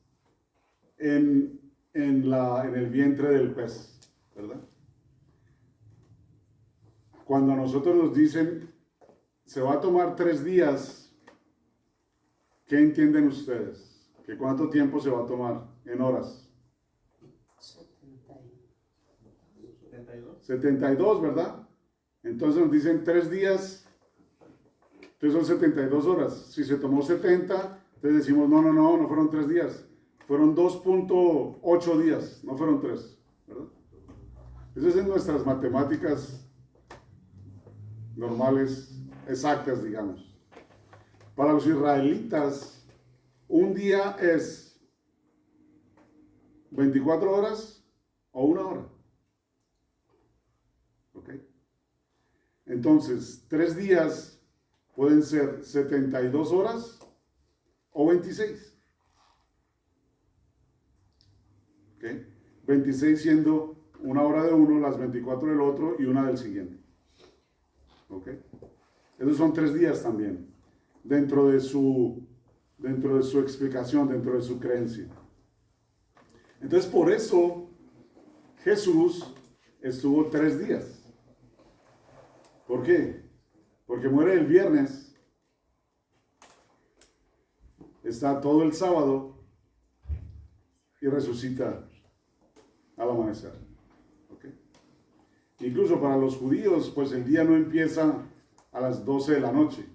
en el vientre del pez, ¿verdad? Cuando a nosotros nos dicen, se va a tomar 3 días, ¿qué entienden ustedes? ¿Que cuánto tiempo se va a tomar en horas? 72, ¿verdad? Entonces nos dicen 3 días, entonces son 72 horas. Si se tomó 70, entonces decimos, no fueron 3 días. Fueron 2.8 días, no fueron 3, ¿verdad? Eso es en nuestras matemáticas normales, exactas, digamos. Para los israelitas, un día es 24 horas o 1 hora. ¿Ok? Entonces, 3 días pueden ser 72 horas o 26. ¿Ok? 26 siendo 1 hora de uno, las 24 del otro y 1 del siguiente. ¿Ok? Esos son 3 días también, dentro de su explicación, dentro de su creencia. Entonces, por eso Jesús estuvo 3 días. ¿Por qué? Porque muere el viernes, está todo el sábado y resucita al amanecer. ¿Okay? Incluso para los judíos, pues el día no empieza a las 12 de la noche,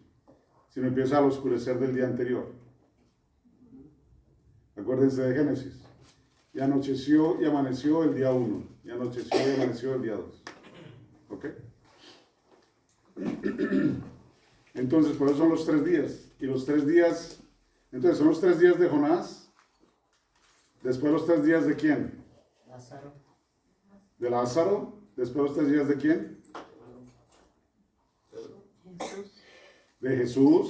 sino empieza al oscurecer del día anterior. Acuérdense de Génesis. Y anocheció y amaneció el día 1. Y anocheció y amaneció el día 2. ¿Ok? Entonces, por eso son los 3 días. Y los 3 días, entonces son los 3 días de Jonás. Después los 3 días de ¿quién? Lázaro. De Lázaro. Después los 3 días de ¿quién? Jesús. De Jesús.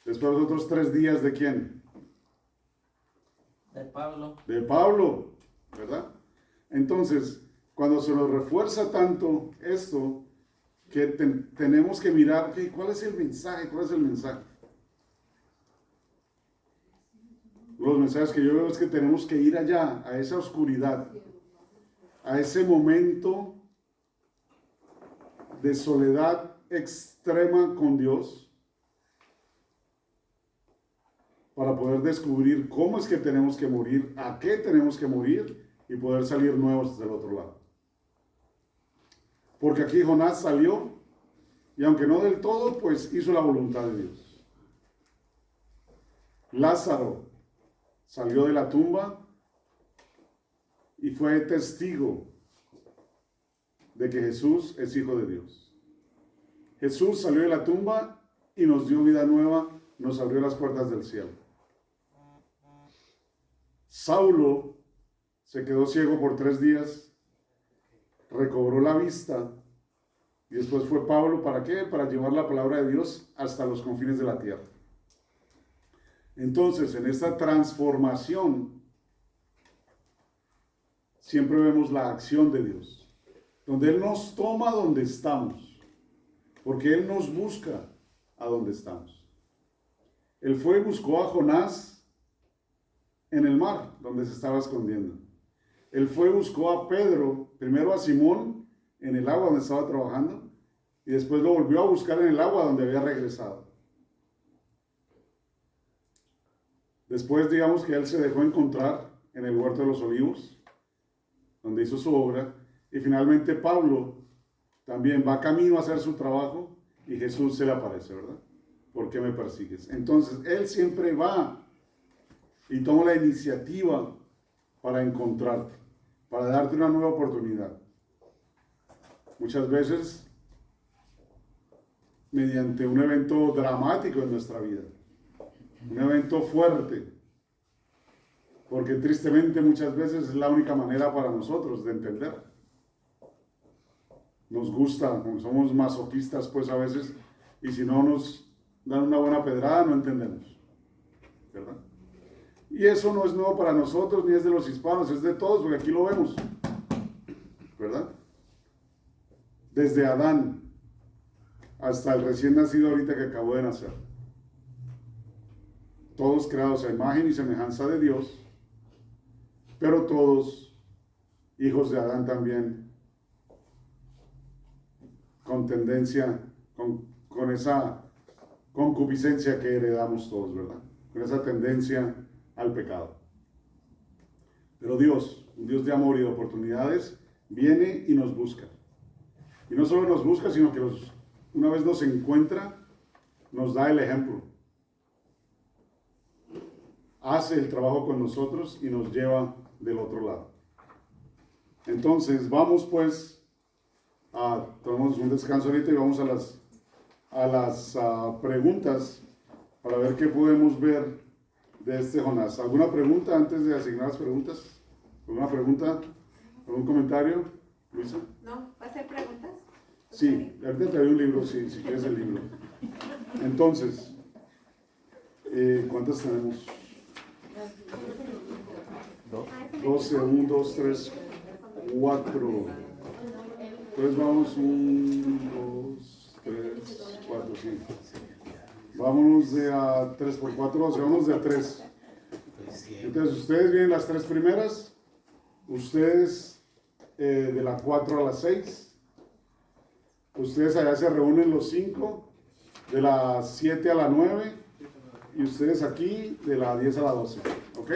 Después los otros 3 días de ¿quién? De Pablo. De Pablo, ¿verdad? Entonces, cuando se nos refuerza tanto esto, que tenemos que mirar, ¿cuál es el mensaje? ¿Cuál es el mensaje? Los mensajes que yo veo es que tenemos que ir allá, a esa oscuridad, a ese momento de soledad extrema con Dios para poder descubrir cómo es que tenemos que morir, a qué tenemos que morir y poder salir nuevos del otro lado. Porque aquí Jonás salió y aunque no del todo, pues hizo la voluntad de Dios. Lázaro salió de la tumba y fue testigo de que Jesús es Hijo de Dios. Jesús salió de la tumba y nos dio vida nueva, nos abrió las puertas del cielo. Saulo se quedó ciego por 3 días, recobró la vista y después fue Pablo, ¿para qué? Para llevar la palabra de Dios hasta los confines de la tierra. Entonces, en esta transformación, siempre vemos la acción de Dios, donde Él nos toma donde estamos, porque Él nos busca a donde estamos. Él fue y buscó a Jonás en el mar, donde se estaba escondiendo. Él fue y buscó a Pedro, primero a Simón, en el agua donde estaba trabajando, y después lo volvió a buscar en el agua donde había regresado. Después, digamos que Él se dejó encontrar en el huerto de los olivos, donde hizo su obra, y finalmente Pablo también va camino a hacer su trabajo, y Jesús se le aparece, ¿verdad? ¿Por qué me persigues? Entonces, Él siempre va y toma la iniciativa para encontrarte, para darte una nueva oportunidad. Muchas veces, mediante un evento dramático en nuestra vida, un evento fuerte, porque tristemente muchas veces es la única manera para nosotros de entender. Nos gusta, como somos masoquistas pues a veces, y si no nos dan una buena pedrada no entendemos, ¿verdad? Y eso no es nuevo para nosotros, ni es de los hispanos, es de todos, porque aquí lo vemos, ¿verdad? Desde Adán hasta el recién nacido ahorita que acabó de nacer. Todos creados a imagen y semejanza de Dios, pero todos hijos de Adán también, con tendencia, con esa concupiscencia que heredamos todos, ¿verdad? Con esa tendencia al pecado. Pero Dios, un Dios de amor y de oportunidades, viene y nos busca. Y no solo nos busca, sino que una vez nos encuentra, nos da el ejemplo. Hace el trabajo con nosotros y nos lleva del otro lado. Entonces, vamos pues, tomamos un descanso ahorita y vamos a las preguntas para ver qué podemos ver de este Jonás. ¿Alguna pregunta antes de asignar las preguntas? ¿Alguna pregunta? ¿Algún comentario, Luisa? No, ¿va a hacer preguntas? Sí, ahorita te doy un libro, sí, si quieres el libro. Entonces, ¿cuántas tenemos? 12, 1, 2, 3, 4. Entonces vamos 1, 2, 3, 4, 5. Vámonos de a 3 por 4, 12, vamos de a 3. Entonces ustedes vienen las 3 primeras, ustedes de la 4 a la 6. Ustedes allá se reúnen los 5, de la 7 a la 9, y ustedes aquí de la 10 a la 12, ¿ok?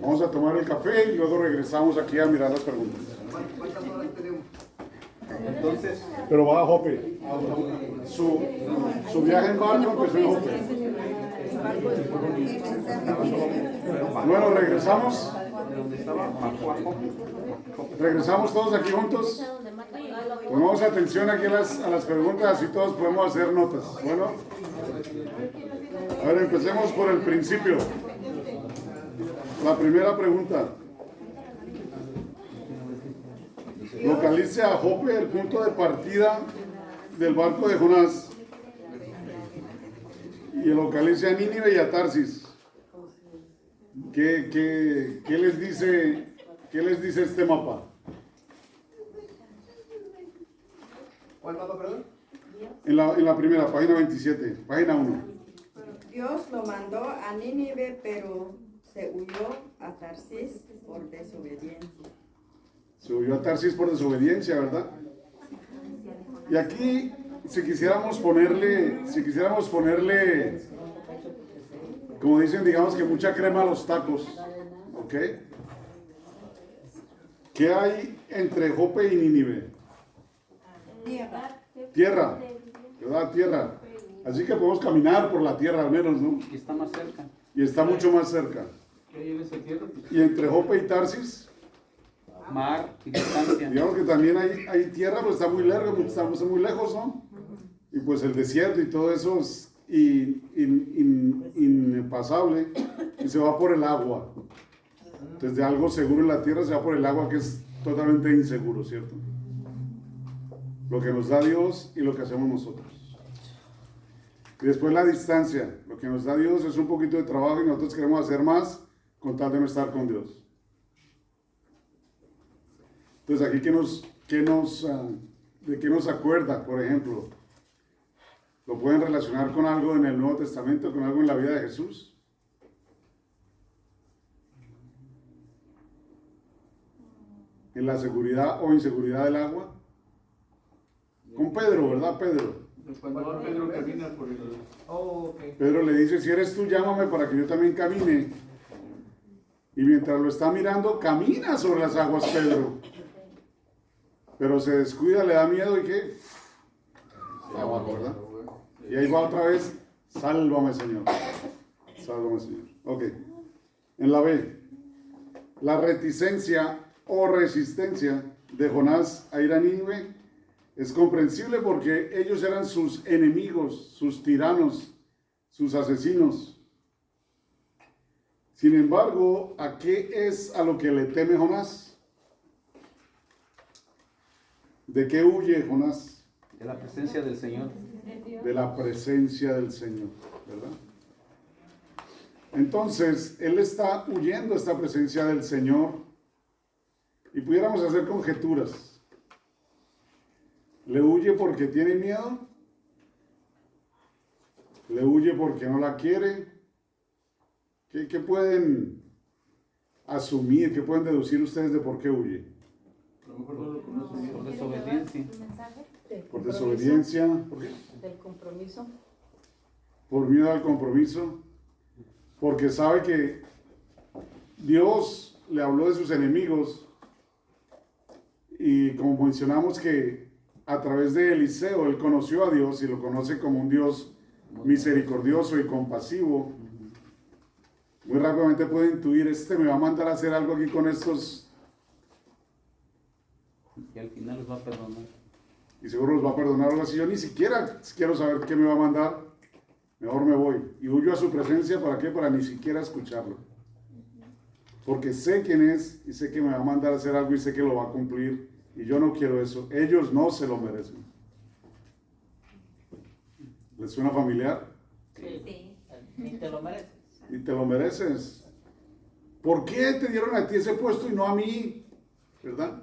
Vamos a tomar el café y luego regresamos aquí a mirar las preguntas. ¿Cuántas horas tenemos? Entonces, Pero va a Jope. Su viaje en barco empezó en Jope. Bueno, regresamos. Regresamos todos aquí juntos. Pongamos atención aquí a las preguntas, así todos podemos hacer notas. Bueno, a ver, empecemos por el principio. La primera pregunta. Localice a Jope, el punto de partida del barco de Jonás. Y localice a Nínive y a Tarsis. ¿Qué les dice este mapa? ¿cuál mapa, perdón? En la primera, página 27, página 1. Dios lo mandó a Nínive, pero se huyó a Tarsis por desobediencia. Se huyó a Tarsis por desobediencia, ¿verdad? Y aquí, si quisiéramos ponerle, como dicen, digamos que mucha crema a los tacos, ¿ok? ¿Qué hay entre Jope y Nínive? Tierra, ¿verdad? Tierra. Así que podemos caminar por la tierra al menos, ¿no? Y está más cerca. Y está mucho más cerca. ¿Qué hay en esa tierra? Pues, Y entre Jope y Tarsis, Mar y distancia. digamos que también hay tierra, pero está muy larga, estamos muy lejos, ¿no? Y pues el desierto y todo eso es impasable y se va por el agua. Desde algo seguro en la tierra se va por el agua que es totalmente inseguro, ¿cierto? Lo que nos da Dios y lo que hacemos nosotros. Y después la distancia. Lo que nos da Dios es un poquito de trabajo y nosotros queremos hacer más con tal de no estar con Dios. Entonces aquí ¿de qué nos acuerda, por ejemplo? ¿Lo pueden relacionar con algo en el Nuevo Testamento, con algo en la vida de Jesús? ¿En la seguridad o inseguridad del agua? Con Pedro, ¿verdad, Pedro? cuando Pedro camina por el... Oh, ok. Pedro le dice, si eres tú, llámame para que yo también camine. Y mientras lo está mirando, camina sobre las aguas Pedro. Pero se descuida, le da miedo y ¿qué? Se abajo, ¿verdad? Y ahí va otra vez, sálvame Señor. Sálvame Señor. Ok. En la B, la reticencia o resistencia de Jonás a ir a Nínive es comprensible porque ellos eran sus enemigos, sus tiranos, sus asesinos. Sin embargo, ¿a qué es a lo que le teme Jonás? ¿De qué huye Jonás? De la presencia del Señor. De la presencia del Señor, ¿verdad? Entonces, él está huyendo de esta presencia del Señor y pudiéramos hacer conjeturas. ¿Le huye porque tiene miedo? ¿Le huye porque no la quiere? ¿Qué pueden asumir, qué pueden deducir ustedes de por qué huye? A lo mejor no lo conoce bien. Por desobediencia. ¿Por desobediencia? ¿Por qué? Del compromiso. Por miedo al compromiso, porque sabe que Dios le habló de sus enemigos y como mencionamos que a través de Eliseo él conoció a Dios y lo conoce como un Dios misericordioso y compasivo. Muy rápidamente puede intuir, me va a mandar a hacer algo aquí con estos Y al final los va a perdonar. y seguro los va a perdonar algo así. Yo ni siquiera quiero saber qué me va a mandar, mejor me voy. Y huyo a su presencia, ¿para qué? Para ni siquiera escucharlo. Porque sé quién es y sé que me va a mandar a hacer algo y sé que lo va a cumplir. Y yo no quiero eso. Ellos no se lo merecen. ¿Les suena familiar? Sí. Ni te lo mereces. Y te lo mereces. ¿Por qué te dieron a ti ese puesto y no a mí? ¿Verdad?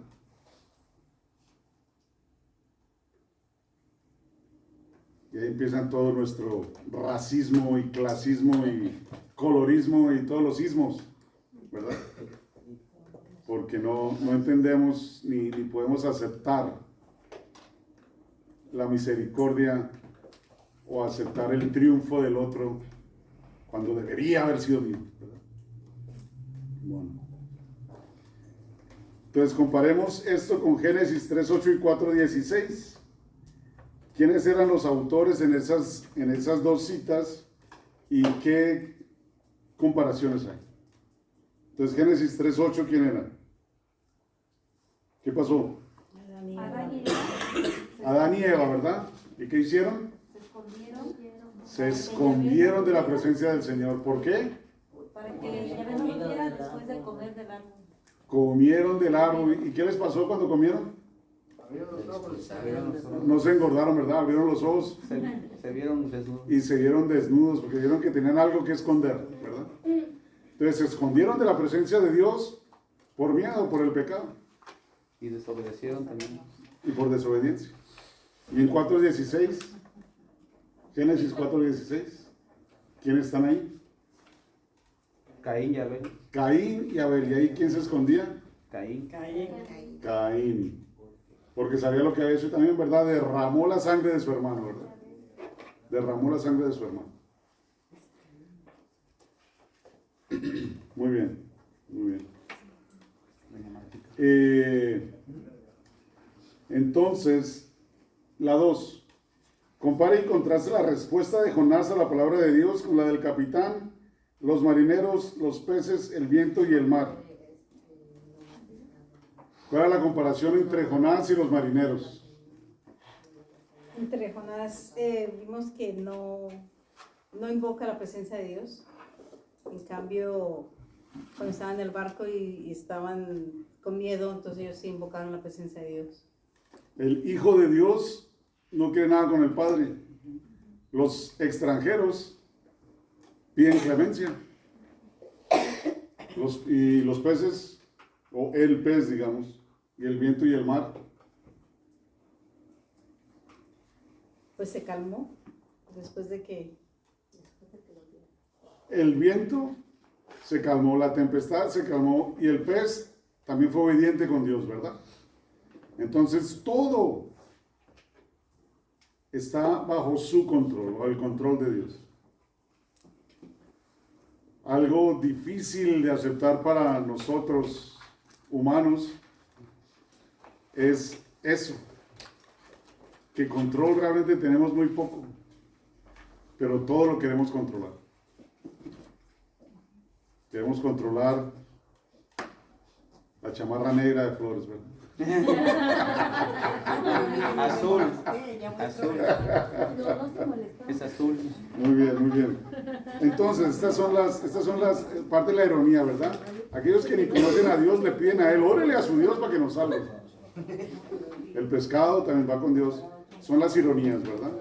Y ahí empiezan todo nuestro racismo y clasismo y colorismo y todos los ismos, ¿verdad? Porque no entendemos ni podemos aceptar la misericordia o aceptar el triunfo del otro cuando debería haber sido mío, ¿verdad? Bueno. Entonces comparemos esto con Génesis 3:8 y 4:16. ¿Quiénes eran los autores en esas dos citas y qué comparaciones hay? Entonces, Génesis 3:8, ¿quién era? ¿Qué pasó? Adán y Eva, ¿verdad? ¿Y qué hicieron? Se escondieron de la presencia del Señor. ¿Por qué? Para que ya no lo viera después de comer del árbol. Comieron del árbol. ¿Y qué les pasó cuando comieron? No se engordaron, ¿verdad? Abrieron los ojos Se vieron desnudos. y se vieron desnudos porque vieron que tenían algo que esconder, ¿verdad? Entonces se escondieron de la presencia de Dios por miedo, por el pecado Y desobedecieron también. y por desobediencia. Y en 4:16, Génesis 4:16, ¿quiénes están ahí? Caín y Abel. Caín y Abel. ¿Y ahí quién se escondía? Caín. Caín. Porque sabía lo que había hecho también, ¿verdad? Derramó la sangre de su hermano, ¿verdad? Derramó la sangre de su hermano. Muy bien, muy bien. Entonces, la 2. Compara y contrasta la respuesta de Jonás a la palabra de Dios con la del capitán, los marineros, los peces, el viento y el mar. ¿Cuál es la comparación entre Jonás y los marineros? Entre Jonás vimos que no invoca la presencia de Dios. En cambio, cuando estaban en el barco y estaban con miedo, entonces ellos sí invocaron la presencia de Dios. El Hijo de Dios no quiere nada con el Padre. Los extranjeros piden clemencia. Los peces, o el pez, digamos, y el viento y el mar. Pues se calmó después de que... El viento se calmó, la tempestad se calmó y el pez también fue obediente con Dios, ¿verdad? Entonces todo está bajo su control, bajo el control de Dios. Algo difícil de aceptar para nosotros humanos es eso, que control realmente tenemos muy poco, pero todo lo queremos controlar. Queremos controlar la chamarra negra de Flores, ¿verdad? Azul. Es azul. Muy bien, muy bien. Entonces, estas son las parte de la ironía, ¿verdad? Aquellos que ni conocen a Dios le piden a Él, órele a su Dios para que nos salve. El pescado también va con Dios. Son las ironías, ¿verdad?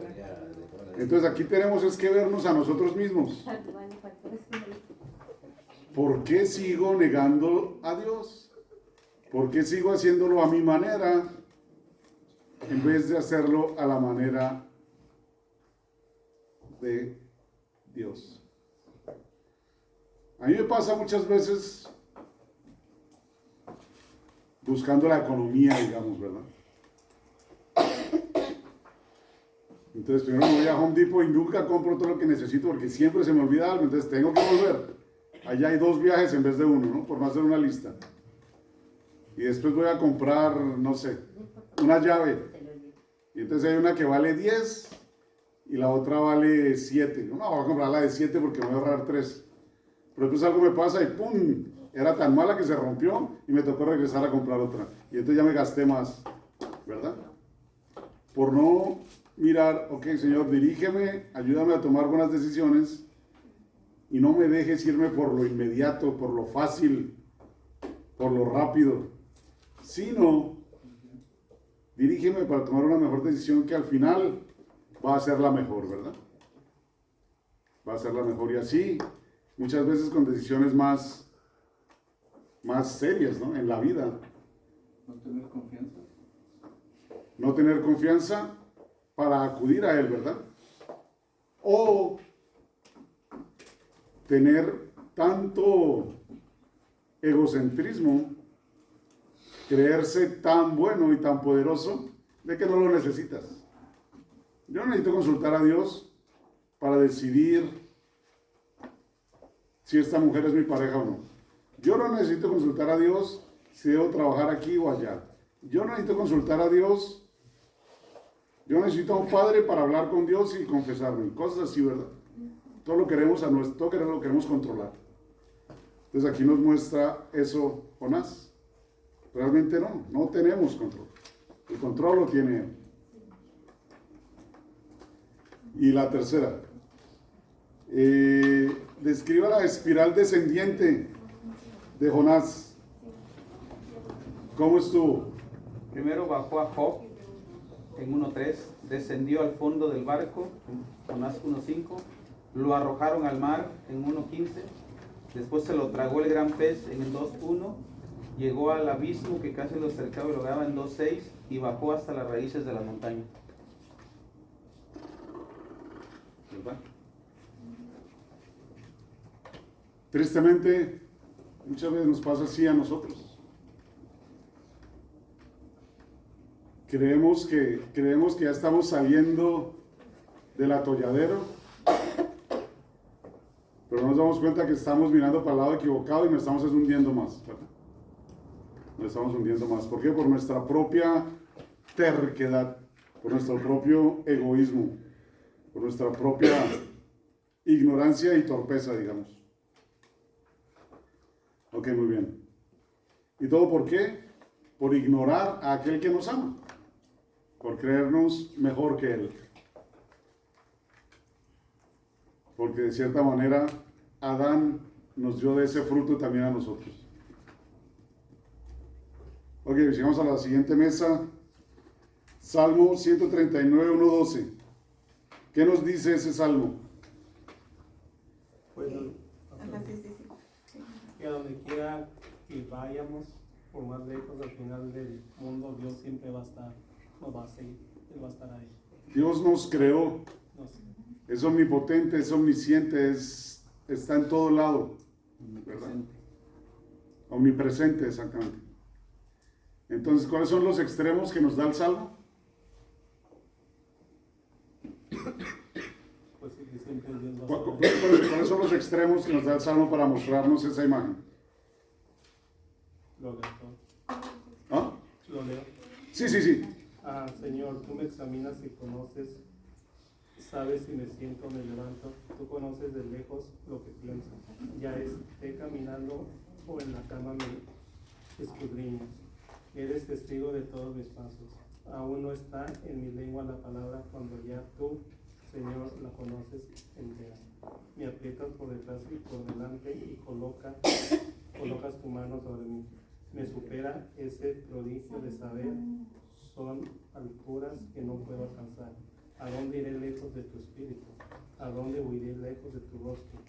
Entonces aquí tenemos es que vernos a nosotros mismos. ¿Por qué sigo negando a Dios? ¿Por qué sigo haciéndolo a mi manera en vez de hacerlo a la manera de Dios? A mí me pasa muchas veces buscando la economía, digamos, ¿verdad? Entonces primero me voy a Home Depot y nunca compro todo lo que necesito porque siempre se me olvida algo, entonces tengo que volver. Allá hay 2 viajes en vez de uno, ¿no? Por no hacer una lista. Y después voy a comprar, no sé, una llave. Y entonces hay una que vale 10 y la otra vale 7. No, voy a comprar la de 7 porque me voy a ahorrar 3. Pero después algo me pasa y ¡pum! Era tan mala que se rompió y me tocó regresar a comprar otra. Y entonces ya me gasté más, ¿verdad? Por no mirar, ok, Señor, dirígeme, ayúdame a tomar buenas decisiones y no me dejes irme por lo inmediato, por lo fácil, por lo rápido, sino dirígeme para tomar una mejor decisión que al final va a ser la mejor, ¿verdad? Va a ser la mejor y así, muchas veces con decisiones más serias, ¿no? En la vida. No tener confianza. No tener confianza para acudir a Él, ¿verdad? O tener tanto egocentrismo, creerse tan bueno y tan poderoso de que no lo necesitas. Yo no necesito consultar a Dios para decidir si esta mujer es mi pareja o no. Yo no necesito consultar a Dios si debo trabajar aquí o allá. Yo no necesito consultar a Dios. Yo necesito a un padre para hablar con Dios y confesarme. Cosas así, ¿verdad? Todo lo queremos lo queremos controlar. Entonces aquí nos muestra eso Jonás. Realmente no tenemos control. El control lo tiene Él. Y la tercera. Describa la espiral descendiente de Jonás. ¿Cómo estuvo? Primero bajó a Job en 1.3, descendió al fondo del barco, en Jonás 1.5, lo arrojaron al mar en 1.15, después se lo tragó el gran pez en el 2.1, llegó al abismo que casi lo cercaba y lo ahogaba en 2.6 y bajó hasta las raíces de la montaña. ¿Verdad? Tristemente, muchas veces nos pasa así a nosotros. creemos que ya estamos saliendo del atolladero, pero nos damos cuenta que estamos mirando para el lado equivocado y nos estamos hundiendo más, ¿verdad? Nos estamos hundiendo más. ¿Por qué? Por nuestra propia terquedad, por nuestro propio egoísmo, por nuestra propia ignorancia y torpeza, digamos. Ok, muy bien. ¿Y todo por qué? Por ignorar a aquel que nos ama, por creernos mejor que Él. Porque de cierta manera Adán nos dio de ese fruto también a nosotros. Ok, llegamos a la siguiente mesa. Salmo 139, 1-12. ¿Qué nos dice ese salmo? Pues Ajá, sí. que a donde quiera que vayamos, por más lejos al final del mundo, Dios siempre va a estar, nos va a seguir, Él va a estar ahí. Dios nos creó, No sé. es omnipotente, es omnisciente, está en todo lado, ¿verdad? Omnipresente, exactamente. Entonces, ¿cuáles son los extremos que nos da el salmo? Pues sí, que siempre Dios va a ¿Cuáles son los extremos que nos da el salmo para mostrarnos esa imagen? Lo leo todo. ¿Ah? Lo leo. Sí. Señor, tú me examinas y conoces, sabes si me siento, me levanto, tú conoces de lejos lo que pienso, ya esté caminando o en la cama me escudriñas, eres testigo de todos mis pasos, aún no está en mi lengua la palabra cuando ya tú, Señor, la conoces entera, me aprietas por detrás y por delante y colocas tu mano sobre mí, me supera ese prodigio de saber, son alturas que no puedo alcanzar. ¿A dónde iré lejos de tu espíritu? ¿A dónde huiré lejos de tu rostro?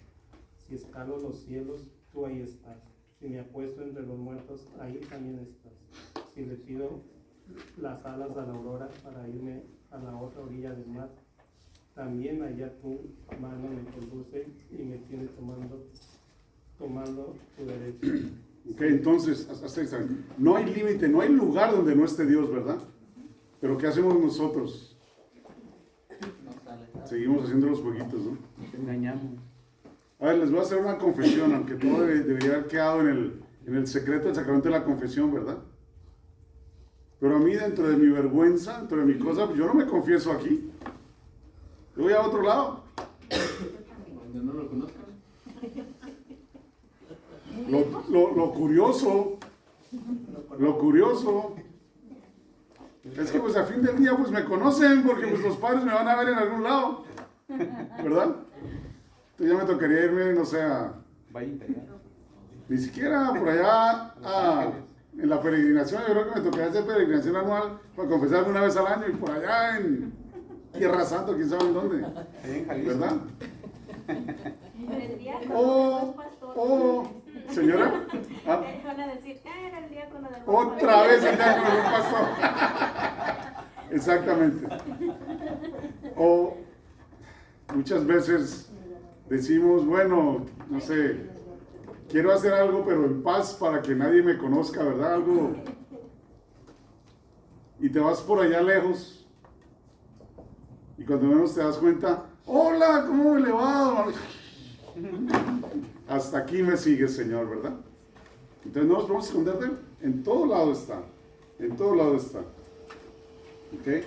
Si escalo los cielos, tú ahí estás. Si me apuesto entre los muertos, ahí también estás. Si le pido las alas a la aurora para irme a la otra orilla del mar, también allá tu mano me conduce y me tiene tomando tu derecho. Ok, entonces, hasta ahí está. No hay límite, no hay lugar donde no esté Dios, ¿verdad? Pero ¿qué hacemos nosotros? No sale. Seguimos haciendo los jueguitos, ¿no? Nos engañamos. A ver, les voy a hacer una confesión, aunque todo debería haber quedado en el secreto del sacramento de la confesión, ¿verdad? Pero a mí, dentro de mi vergüenza, dentro de mi cosa, pues yo no me confieso aquí. Yo voy a otro lado. Donde no lo conozcan. Lo curioso es que pues a fin del día pues me conocen porque pues los padres me van a ver en algún lado, ¿verdad? Entonces ya me tocaría irme, no sé, Vaya integral. ni siquiera por allá en la peregrinación. Yo creo que me tocaría hacer peregrinación anual para confesarme una vez al año y por allá en Tierra Santa, quién sabe en dónde, Allá en Jalisco. ¿verdad? Pero el diácono Oh, no es pastor. oh, señora, ah, Van a decir, era el diácono del otra vez el diácono del pastor. Exactamente. O muchas veces decimos, bueno, no sé, quiero hacer algo pero en paz para que nadie me conozca, ¿verdad? Algo. Y te vas por allá lejos y cuando menos te das cuenta, hola, ¿cómo me le va? Hasta aquí me sigues, Señor, ¿verdad? Entonces no nos podemos esconder de Él. En todo lado está. En todo lado está. ¿Ok?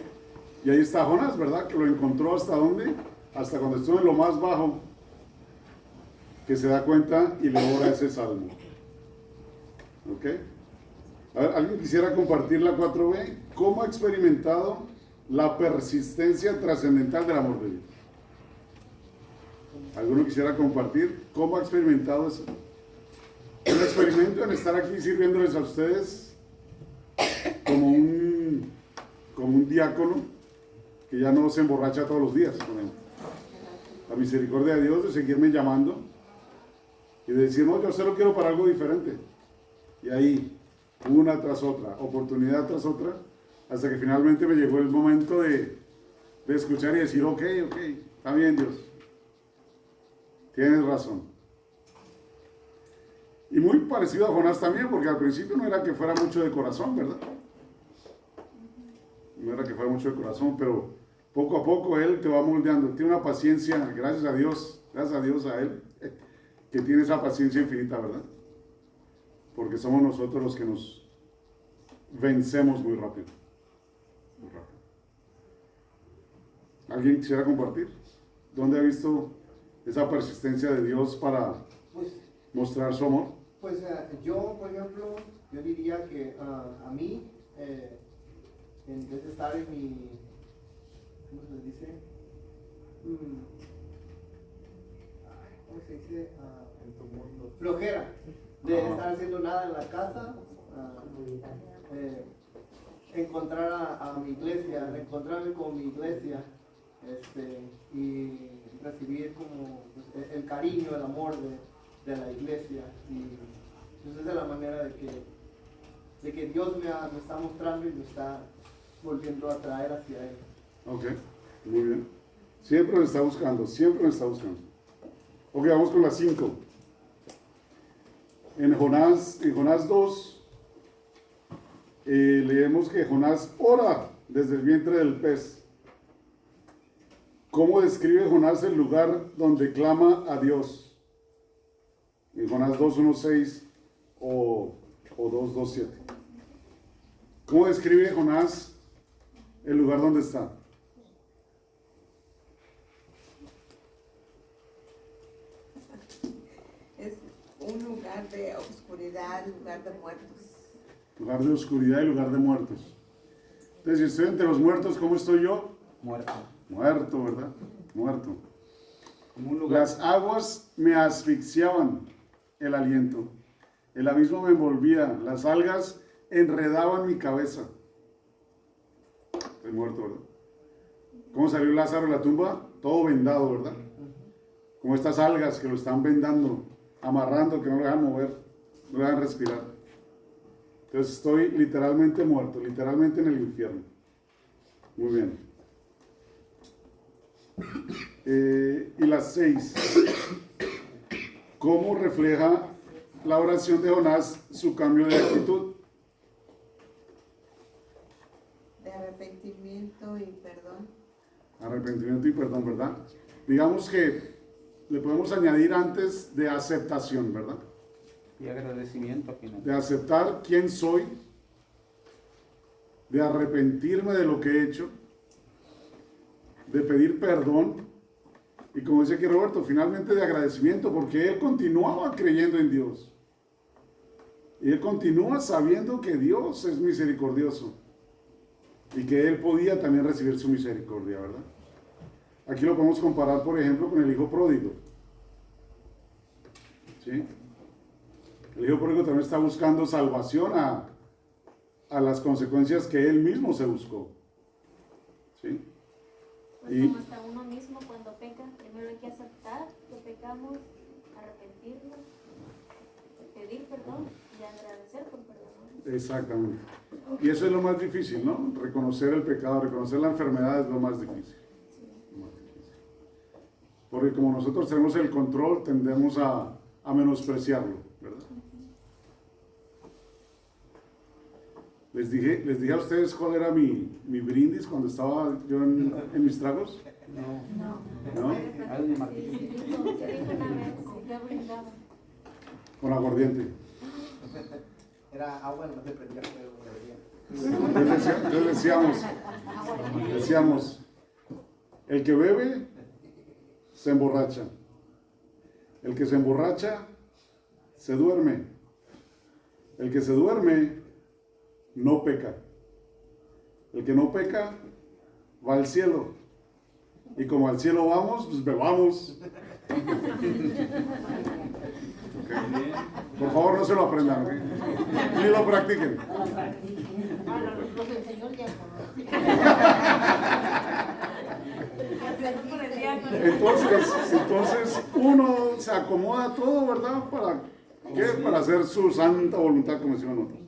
Y ahí está Jonás, ¿verdad? Que lo encontró hasta dónde? Hasta cuando estuvo en lo más bajo. Que se da cuenta y le ora ese salmo. ¿Ok? A ver, ¿alguien quisiera compartir la 4B? ¿Cómo ha experimentado la persistencia trascendental del amor de Dios? ¿Alguno quisiera compartir cómo ha experimentado eso? Un experimento en estar aquí sirviéndoles a ustedes como un diácono que ya no se emborracha todos los días. La misericordia de Dios de seguirme llamando y de decir, no, yo solo quiero para algo diferente. Y ahí, una tras otra, oportunidad tras otra, hasta que finalmente me llegó el momento de escuchar y decir, ok, está bien, Dios. Tienes razón. Y muy parecido a Jonás también, porque al principio no era que fuera mucho de corazón, ¿verdad? no era que fuera mucho de corazón, pero poco a poco Él te va moldeando. Tiene una paciencia, gracias a Dios a Él, que tiene esa paciencia infinita, ¿verdad? Porque somos nosotros los que nos vencemos muy rápido. Muy rápido. ¿Alguien quisiera compartir? ¿Dónde ha visto esa persistencia de Dios para Pues, mostrar su amor? pues yo, por ejemplo, yo diría que a mí, en vez de estar en mi, ¿cómo se dice? ¿Cómo se dice? En tu mundo. Flojera, de estar haciendo nada en la casa, encontrar a mi iglesia, encontrarme con mi iglesia, y recibir como pues, el cariño, el amor de la iglesia. Y pues, esa es la manera de que Dios me está mostrando y me está volviendo a traer hacia Él. Ok, muy bien. Siempre me está buscando, siempre me está buscando. Ok, vamos con las 5. En Jonás 2, leemos que Jonás ora desde el vientre del pez. ¿Cómo describe Jonás el lugar donde clama a Dios? En Jonás 2:1-6 o 2:2-7. ¿Cómo describe Jonás el lugar donde está? Es un lugar de oscuridad, lugar de muertos. Lugar de oscuridad y lugar de muertos. Entonces, si estoy entre los muertos, ¿cómo estoy yo? Muerto. Muerto, ¿verdad? Muerto. Como un lugar. Las aguas me asfixiaban el aliento. El abismo me envolvía. Las algas enredaban mi cabeza. Estoy muerto, ¿verdad? ¿Cómo salió Lázaro de la tumba? Todo vendado, ¿verdad? Como estas algas que lo están vendando, amarrando, que no lo dejan mover, no lo dejan respirar. Entonces estoy literalmente muerto, literalmente en el infierno. Muy bien. Y las 6. ¿Cómo refleja la oración de Jonás su cambio de actitud? De arrepentimiento y perdón. Arrepentimiento y perdón, ¿verdad? Digamos que le podemos añadir antes de aceptación, ¿verdad? Y agradecimiento al final. De aceptar quién soy, de arrepentirme de lo que he hecho, de pedir perdón y, como dice aquí Roberto, finalmente de agradecimiento, porque él continuaba creyendo en Dios y él continúa sabiendo que Dios es misericordioso y que él podía también recibir su misericordia, ¿verdad? Aquí lo podemos comparar, por ejemplo, con el hijo pródigo. ¿Sí? El hijo pródigo también está buscando salvación a las consecuencias que él mismo se buscó. ¿Sí? Pues Y- como hasta uno mismo cuando peca, primero hay que aceptar que pecamos, arrepentirnos, pedir perdón y agradecer por perdonar. Exactamente. Y eso es lo más difícil, ¿no? Reconocer el pecado, reconocer la enfermedad es lo más difícil. Lo más difícil. Porque como nosotros tenemos el control, tendemos a menospreciarlo, ¿verdad? Les dije a ustedes cuál era mi brindis cuando estaba yo en mis tragos. No. ¿No? Alguien más. Sí, dijo una vez, yo brindaba. Con aguardiente. Era agua, no se prendía fuego. Entonces decíamos, el que bebe se emborracha. El que se emborracha se duerme. El que se duerme no peca. El que no peca va al cielo. Y como al cielo vamos, pues bebamos. Okay. Por favor, no se lo aprendan, ¿ok? Ni lo practiquen. Los enseñó el Entonces uno se acomoda todo, ¿verdad? ¿Para qué? Para hacer su santa voluntad, como decimos nosotros.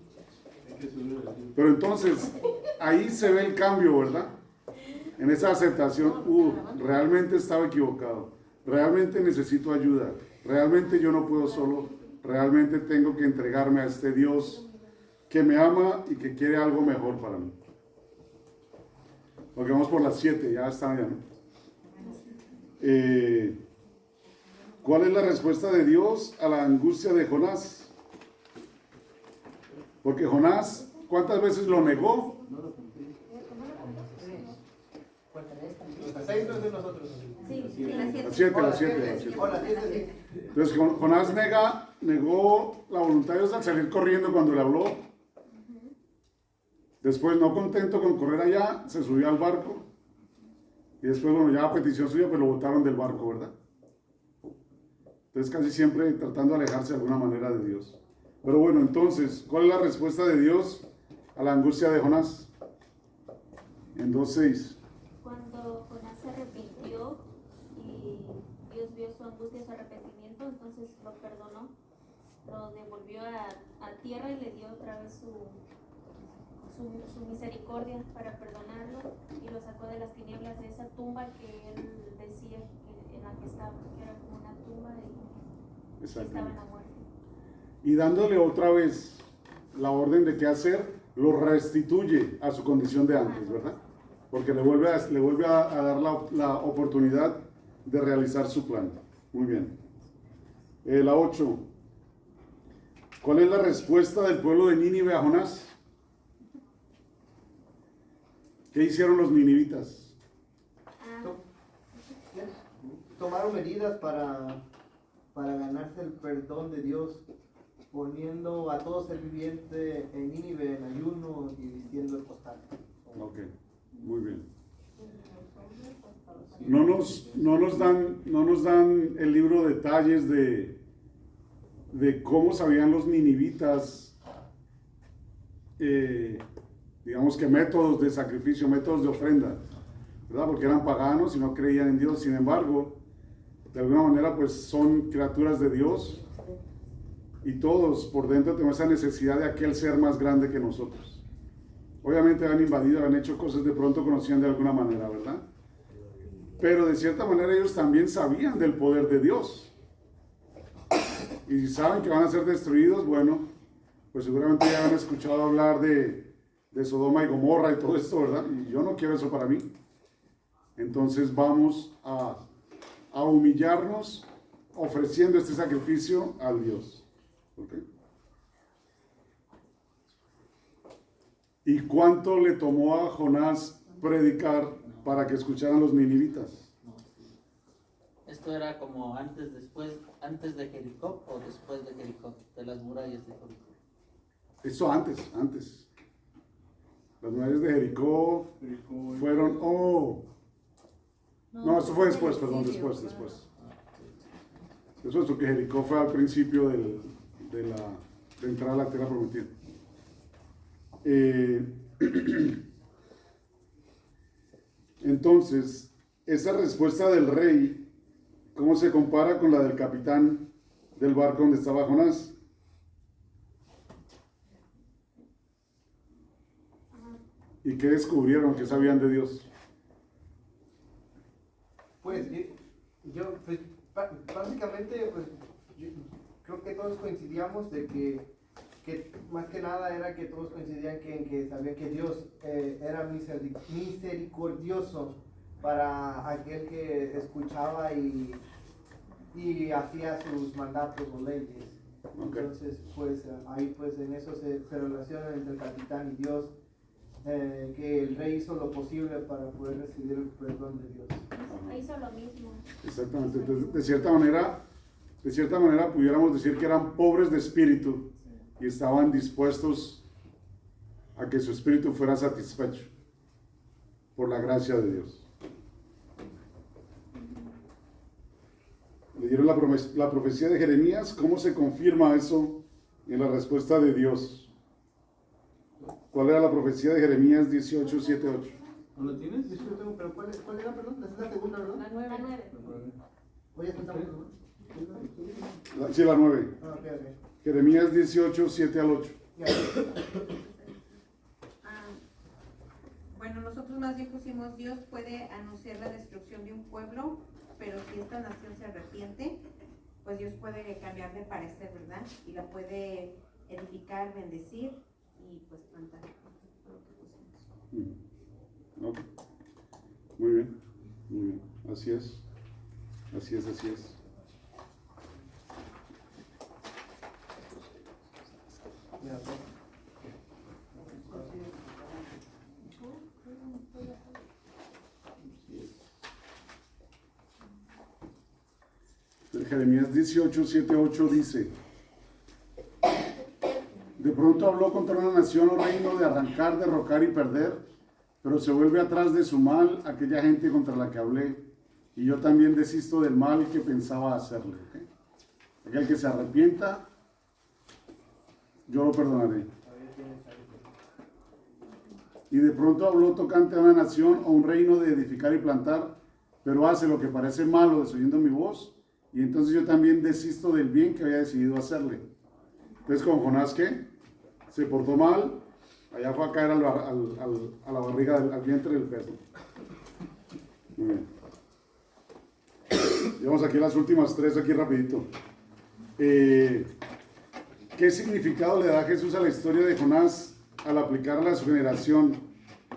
Pero entonces, ahí se ve el cambio, ¿verdad? En esa aceptación, realmente estaba equivocado, realmente necesito ayuda, realmente yo no puedo solo, realmente tengo que entregarme a este Dios que me ama y que quiere algo mejor para mí. Porque vamos por las 7, ya está ya, ¿no? ¿Cuál es la respuesta de Dios a la angustia de Jonás? Porque Jonás, ¿cuántas veces lo negó? Las 6 no es de nosotros. Sí, las Las 7. 7, las 7, las 7. O las 7 sí. Entonces Jonás negó la voluntad de Dios al salir corriendo cuando le habló. Después, no contento con correr allá, se subió al barco. Y después, bueno, ya a petición suya, pues lo botaron del barco, ¿verdad? Entonces casi siempre tratando de alejarse de alguna manera de Dios. Pero bueno, entonces, ¿cuál es la respuesta de Dios a la angustia de Jonás? En 2:6. Cuando Jonás se arrepintió y Dios vio su angustia y su arrepentimiento, entonces lo perdonó, lo devolvió a tierra y le dio otra vez su misericordia para perdonarlo y lo sacó de las tinieblas de esa tumba que él decía que en la que estaba, que era como una tumba y estaba en la muerte. Y dándole otra vez la orden de qué hacer, lo restituye a su condición de antes, ¿verdad? Porque le vuelve a dar la oportunidad de realizar su plan. Muy bien. La 8. ¿Cuál es la respuesta del pueblo de Nínive a Jonás? ¿Qué hicieron los ninivitas? Tomaron medidas para ganarse el perdón de Dios, poniendo a todo ser viviente en Nínive en ayuno y vistiendo el costal. Ok, muy bien. No nos dan el libro detalles de cómo sabían los ninivitas, digamos que métodos de sacrificio, métodos de ofrenda, ¿verdad? Porque eran paganos y no creían en Dios. Sin embargo, de alguna manera, pues son criaturas de Dios y todos por dentro tenemos esa necesidad de aquel ser más grande que nosotros. Obviamente han invadido, han hecho cosas, de pronto conocían de alguna manera, ¿verdad? Pero de cierta manera ellos también sabían del poder de Dios. Y si saben que van a ser destruidos, bueno, pues seguramente ya han escuchado hablar de Sodoma y Gomorra y todo esto, ¿verdad? Y yo no quiero eso para mí. Entonces vamos a humillarnos ofreciendo este sacrificio al Dios. ¿Ok? ¿Y cuánto le tomó a Jonás predicar para que escucharan los ninivitas? Esto era como antes de Jericó o después de Jericó, de las murallas de Jericó. Eso antes. Las murallas de Jericó fueron, no, eso fue después, perdón, después. Después, porque Jericó fue al principio de entrar a la tierra prometida. Entonces, esa respuesta del rey, ¿cómo se compara con la del capitán del barco donde estaba Jonás? ¿Y qué descubrieron? ¿Qué sabían de Dios? Pues yo pues, básicamente pues, yo creo que todos coincidíamos de que más que nada era que todos coincidían en que sabían que Dios era misericordioso para aquel que escuchaba y hacía sus mandatos o leyes. Okay. Entonces pues ahí pues en eso se relaciona entre el capitán y Dios, que el rey hizo lo posible para poder recibir el perdón de Dios. Hizo lo mismo. Exactamente. Entonces, de cierta manera pudiéramos decir que eran pobres de espíritu y estaban dispuestos a que su espíritu fuera satisfecho por la gracia de Dios. Le dieron la profecía de Jeremías. ¿Cómo se confirma eso en la respuesta de Dios? ¿Cuál era la profecía de Jeremías 18, 7, 8? ¿No lo tienes? Sí, lo tengo, pero ¿cuál era, perdón? Es la segunda, ¿verdad? La 9. Oye, estamos, Sí, la 9. Okay. Jeremías 18, 7 al 8. Bueno, nosotros más bien pusimos: Dios puede anunciar la destrucción de un pueblo, pero si esta nación se arrepiente, pues Dios puede cambiar de parecer, ¿verdad? Y la puede edificar, bendecir y pues plantar. Okay. Muy bien, muy bien. Así es. Así es, así es. El Jeremías 18, 7, 8 dice: de pronto habló contra una nación o reino de arrancar, derrocar y perder, pero se vuelve atrás de su mal aquella gente contra la que hablé, y yo también desisto del mal que pensaba hacerle. ¿Okay? Aquel que se arrepienta, yo lo perdonaré. Y de pronto habló tocante a una nación o un reino de edificar y plantar, pero hace lo que parece malo desoyendo mi voz, y entonces yo también desisto del bien que había decidido hacerle. Entonces con Jonás, ¿qué? Se portó mal, allá fue a caer a la barriga, al vientre del pez. Muy bien. Llevamos aquí las últimas tres, aquí rapidito. ¿Qué significado le da Jesús a la historia de Jonás al aplicarla a su generación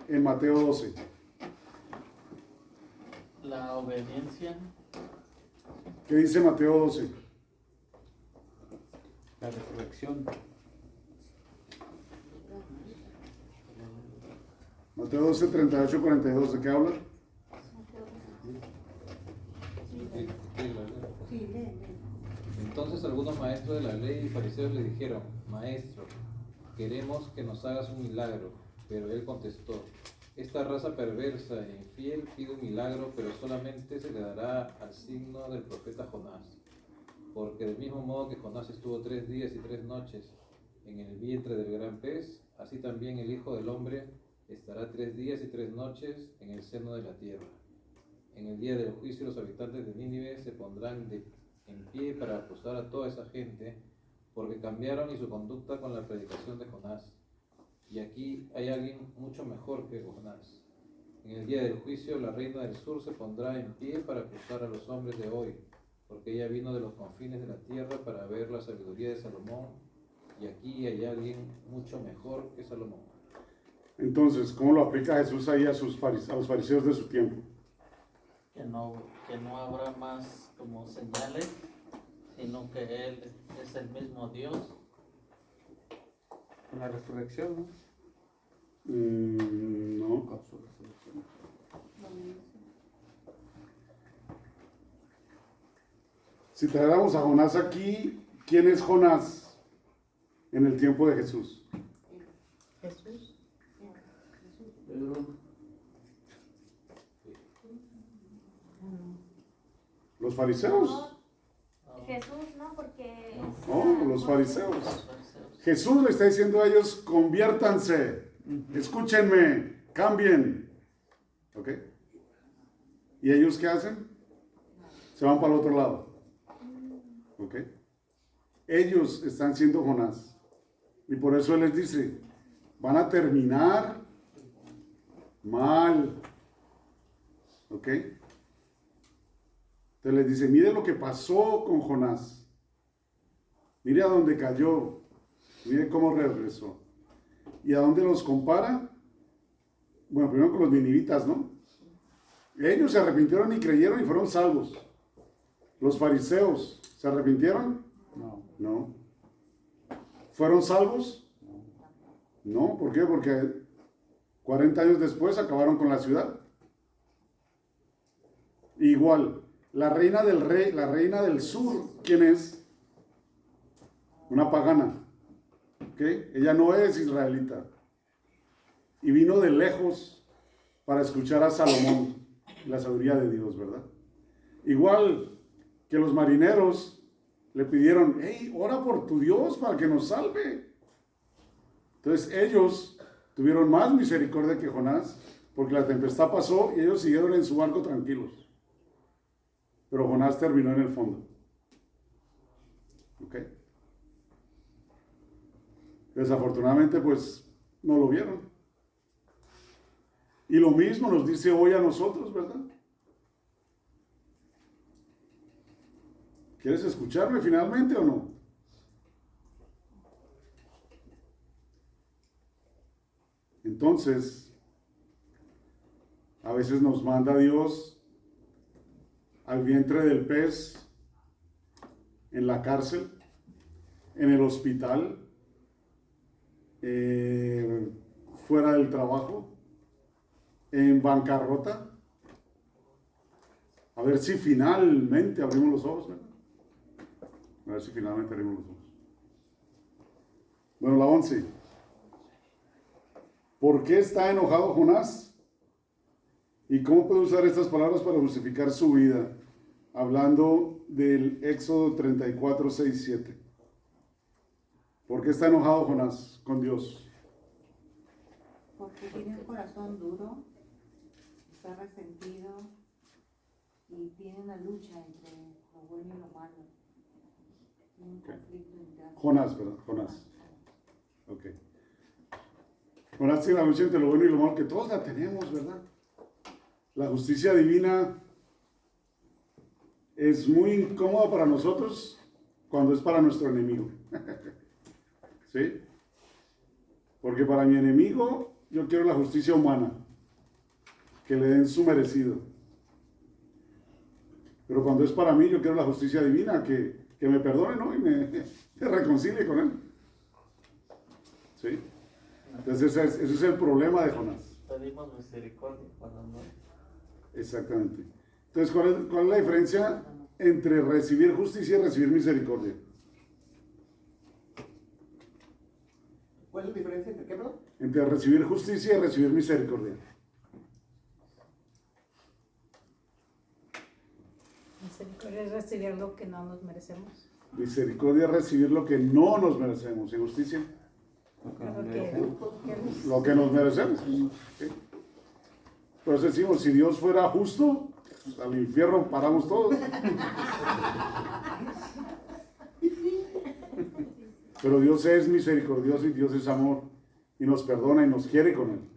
en Mateo 12? La obediencia. ¿Qué dice Mateo 12? La resurrección. Mateo 12, 38, 42, ¿de qué habla? Entonces algunos maestros de la ley y fariseos le dijeron: Maestro, queremos que nos hagas un milagro. Pero él contestó: esta raza perversa e infiel pide un milagro, pero solamente se le dará al signo del profeta Jonás. Porque del mismo modo que Jonás estuvo 3 días y 3 noches en el vientre del gran pez, así también el Hijo del Hombre estará 3 días y 3 noches en el seno de la tierra. En el día del juicio los habitantes de Nínive se pondrán en pie para acusar a toda esa gente, porque cambiaron y su conducta con la predicación de Jonás. Y aquí hay alguien mucho mejor que Jonás. En el día del juicio la reina del sur se pondrá en pie para acusar a los hombres de hoy, porque ella vino de los confines de la tierra para ver la sabiduría de Salomón, y aquí hay alguien mucho mejor que Salomón. Entonces, ¿cómo lo aplica Jesús ahí a los fariseos de su tiempo? Que no habrá más como señales, sino que Él es el mismo Dios. Con la resurrección, ¿no? No. Con su resurrección. Si trajéramos a Jonás aquí, ¿quién es Jonás en el tiempo de Jesús? Jesús. ¿Los fariseos? No, Jesús, ¿no? Porque... No, los fariseos. Jesús le está diciendo a ellos: conviértanse, escúchenme, cambien. ¿Ok? ¿Y ellos qué hacen? Se van para el otro lado. ¿Ok? Ellos están siendo Jonás. Y por eso Él les dice: van a terminar mal. ¿Ok? Entonces les dice: mire lo que pasó con Jonás. Mire a dónde cayó. Mire cómo regresó. ¿Y a dónde los compara? Bueno, primero con los ninivitas, ¿no? Ellos se arrepintieron y creyeron y fueron salvos. Los fariseos, ¿se arrepintieron? No. ¿Fueron salvos? No. ¿Por qué? Porque 40 años después acabaron con la ciudad. Igual, la reina del sur, ¿quién es? Una pagana. ¿Ok? Ella no es israelita. Y vino de lejos para escuchar a Salomón, la sabiduría de Dios, ¿verdad? Igual que los marineros le pidieron: hey, ora por tu Dios para que nos salve. Entonces ellos tuvieron más misericordia que Jonás, porque la tempestad pasó y ellos siguieron en su barco tranquilos. Pero Jonás terminó en el fondo. ¿Ok? Desafortunadamente, pues, no lo vieron. Y lo mismo nos dice hoy a nosotros, ¿verdad? ¿Quieres escucharme finalmente o no? Entonces, a veces nos manda Dios al vientre del pez, en la cárcel, en el hospital, fuera del trabajo, en bancarrota. A ver si finalmente abrimos los ojos, ¿verdad? A ver si finalmente abrimos los ojos. Bueno, la 11. ¿Por qué está enojado Jonás? ¿Y cómo puede usar estas palabras para justificar su vida? Hablando del Éxodo 34, 6, 7. ¿Por qué está enojado Jonás con Dios? Porque tiene un corazón duro, está resentido y tiene una lucha entre lo bueno y lo malo. Tiene un conflicto interno. Jonás, ¿verdad? Jonás. Ok. Jonás tiene la lucha entre lo bueno y lo malo, que todos la tenemos, ¿verdad? La justicia divina es muy incómoda para nosotros cuando es para nuestro enemigo. ¿Sí? Porque para mi enemigo yo quiero la justicia humana, que le den su merecido. Pero cuando es para mí yo quiero la justicia divina, que me perdone, ¿no? Y me reconcilie con él. ¿Sí? Entonces ese es el problema de Jonás. Pedimos misericordia cuando no. Exactamente. Entonces, ¿cuál es la diferencia entre recibir justicia y recibir misericordia? ¿Cuál es la diferencia entre qué, perdón? Entre recibir justicia y recibir misericordia. Misericordia es recibir lo que no nos merecemos. Misericordia es recibir lo que no nos merecemos. ¿Y justicia? Lo que nos merecemos. ¿Sí? Entonces decimos, si Dios fuera justo, pues al infierno paramos todos. Pero Dios es misericordioso y Dios es amor y nos perdona y nos quiere con Él.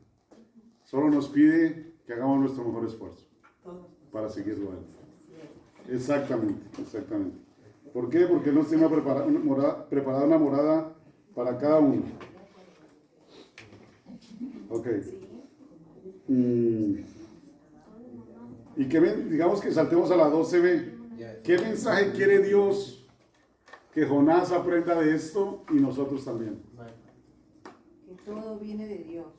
Solo nos pide que hagamos nuestro mejor esfuerzo para seguirlo a Él. Exactamente, exactamente. ¿Por qué? Porque Él nos tiene preparada una morada para cada uno. Ok. Y que digamos que saltemos a la 12b. ¿Qué mensaje quiere Dios que Jonás aprenda de esto y nosotros también? Que todo viene de Dios,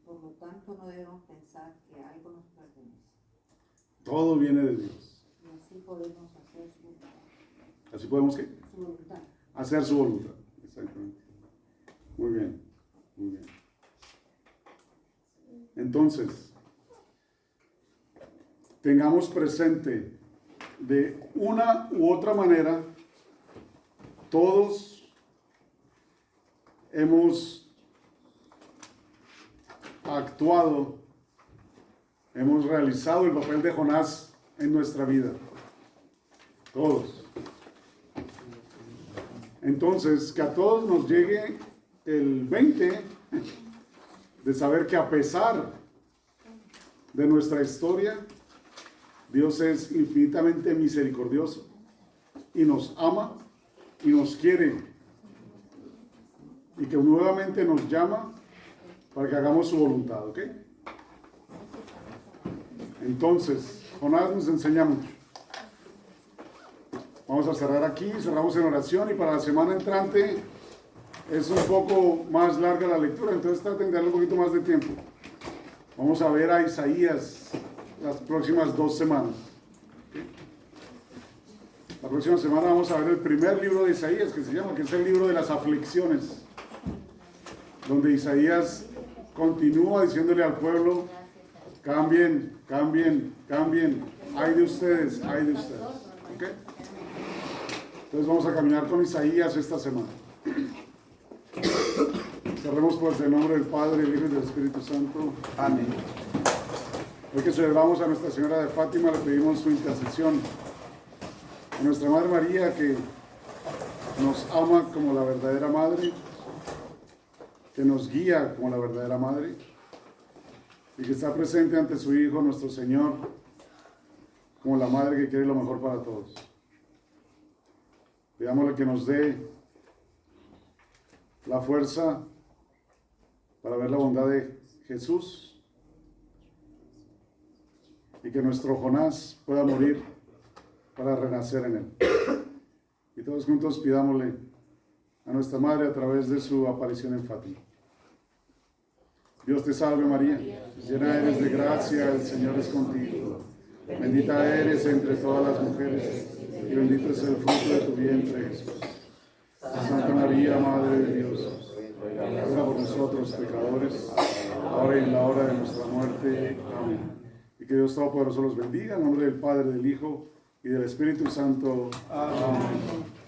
por lo tanto no debemos pensar que algo nos pertenece. Todo viene de Dios. Y así podemos hacer su voluntad. ¿Así podemos qué? Su voluntad. Hacer su voluntad. Exactamente. Muy bien, muy bien. Entonces, tengamos presente de una u otra manera, todos hemos actuado, hemos realizado el papel de Jonás en nuestra vida. Todos. Entonces, que a todos nos llegue el 20 de saber que a pesar de nuestra historia, Dios es infinitamente misericordioso y nos ama y nos quiere y que nuevamente nos llama para que hagamos su voluntad, ¿ok? Entonces, Jonás nos enseña mucho. Vamos a cerrar aquí, cerramos en oración y para la semana entrante es un poco más larga la lectura, entonces traten de darle un poquito más de tiempo. Vamos a ver a Isaías las próximas 2 semanas. ¿Okay? La próxima semana vamos a ver el primer libro de Isaías, que es el libro de las aflicciones, donde Isaías continúa diciéndole al pueblo, cambien, cambien, cambien, ay de ustedes, ay de ustedes. ¿Okay? Entonces vamos a caminar con Isaías esta semana. Cerremos pues el nombre del Padre, el Hijo y del Espíritu Santo. Amén. Hoy que celebramos a Nuestra Señora de Fátima, le pedimos su intercesión. A Nuestra Madre María, que nos ama como la verdadera Madre, que nos guía como la verdadera Madre, y que está presente ante su Hijo, nuestro Señor, como la Madre que quiere lo mejor para todos. Pidámosle que nos dé la fuerza para ver la bondad de Jesús y que nuestro Jonás pueda morir para renacer en él. Y todos juntos pidámosle a nuestra Madre a través de su aparición en Fátima. Dios te salve María, llena eres de gracia, el Señor es contigo. Bendita eres entre todas las mujeres y bendito es el fruto de tu vientre, Jesús. Santa María, Madre de Dios, ruega por nosotros pecadores, ahora y en la hora de nuestra muerte. Amén. Y que Dios Todopoderoso los bendiga, en nombre del Padre, del Hijo y del Espíritu Santo. Amén.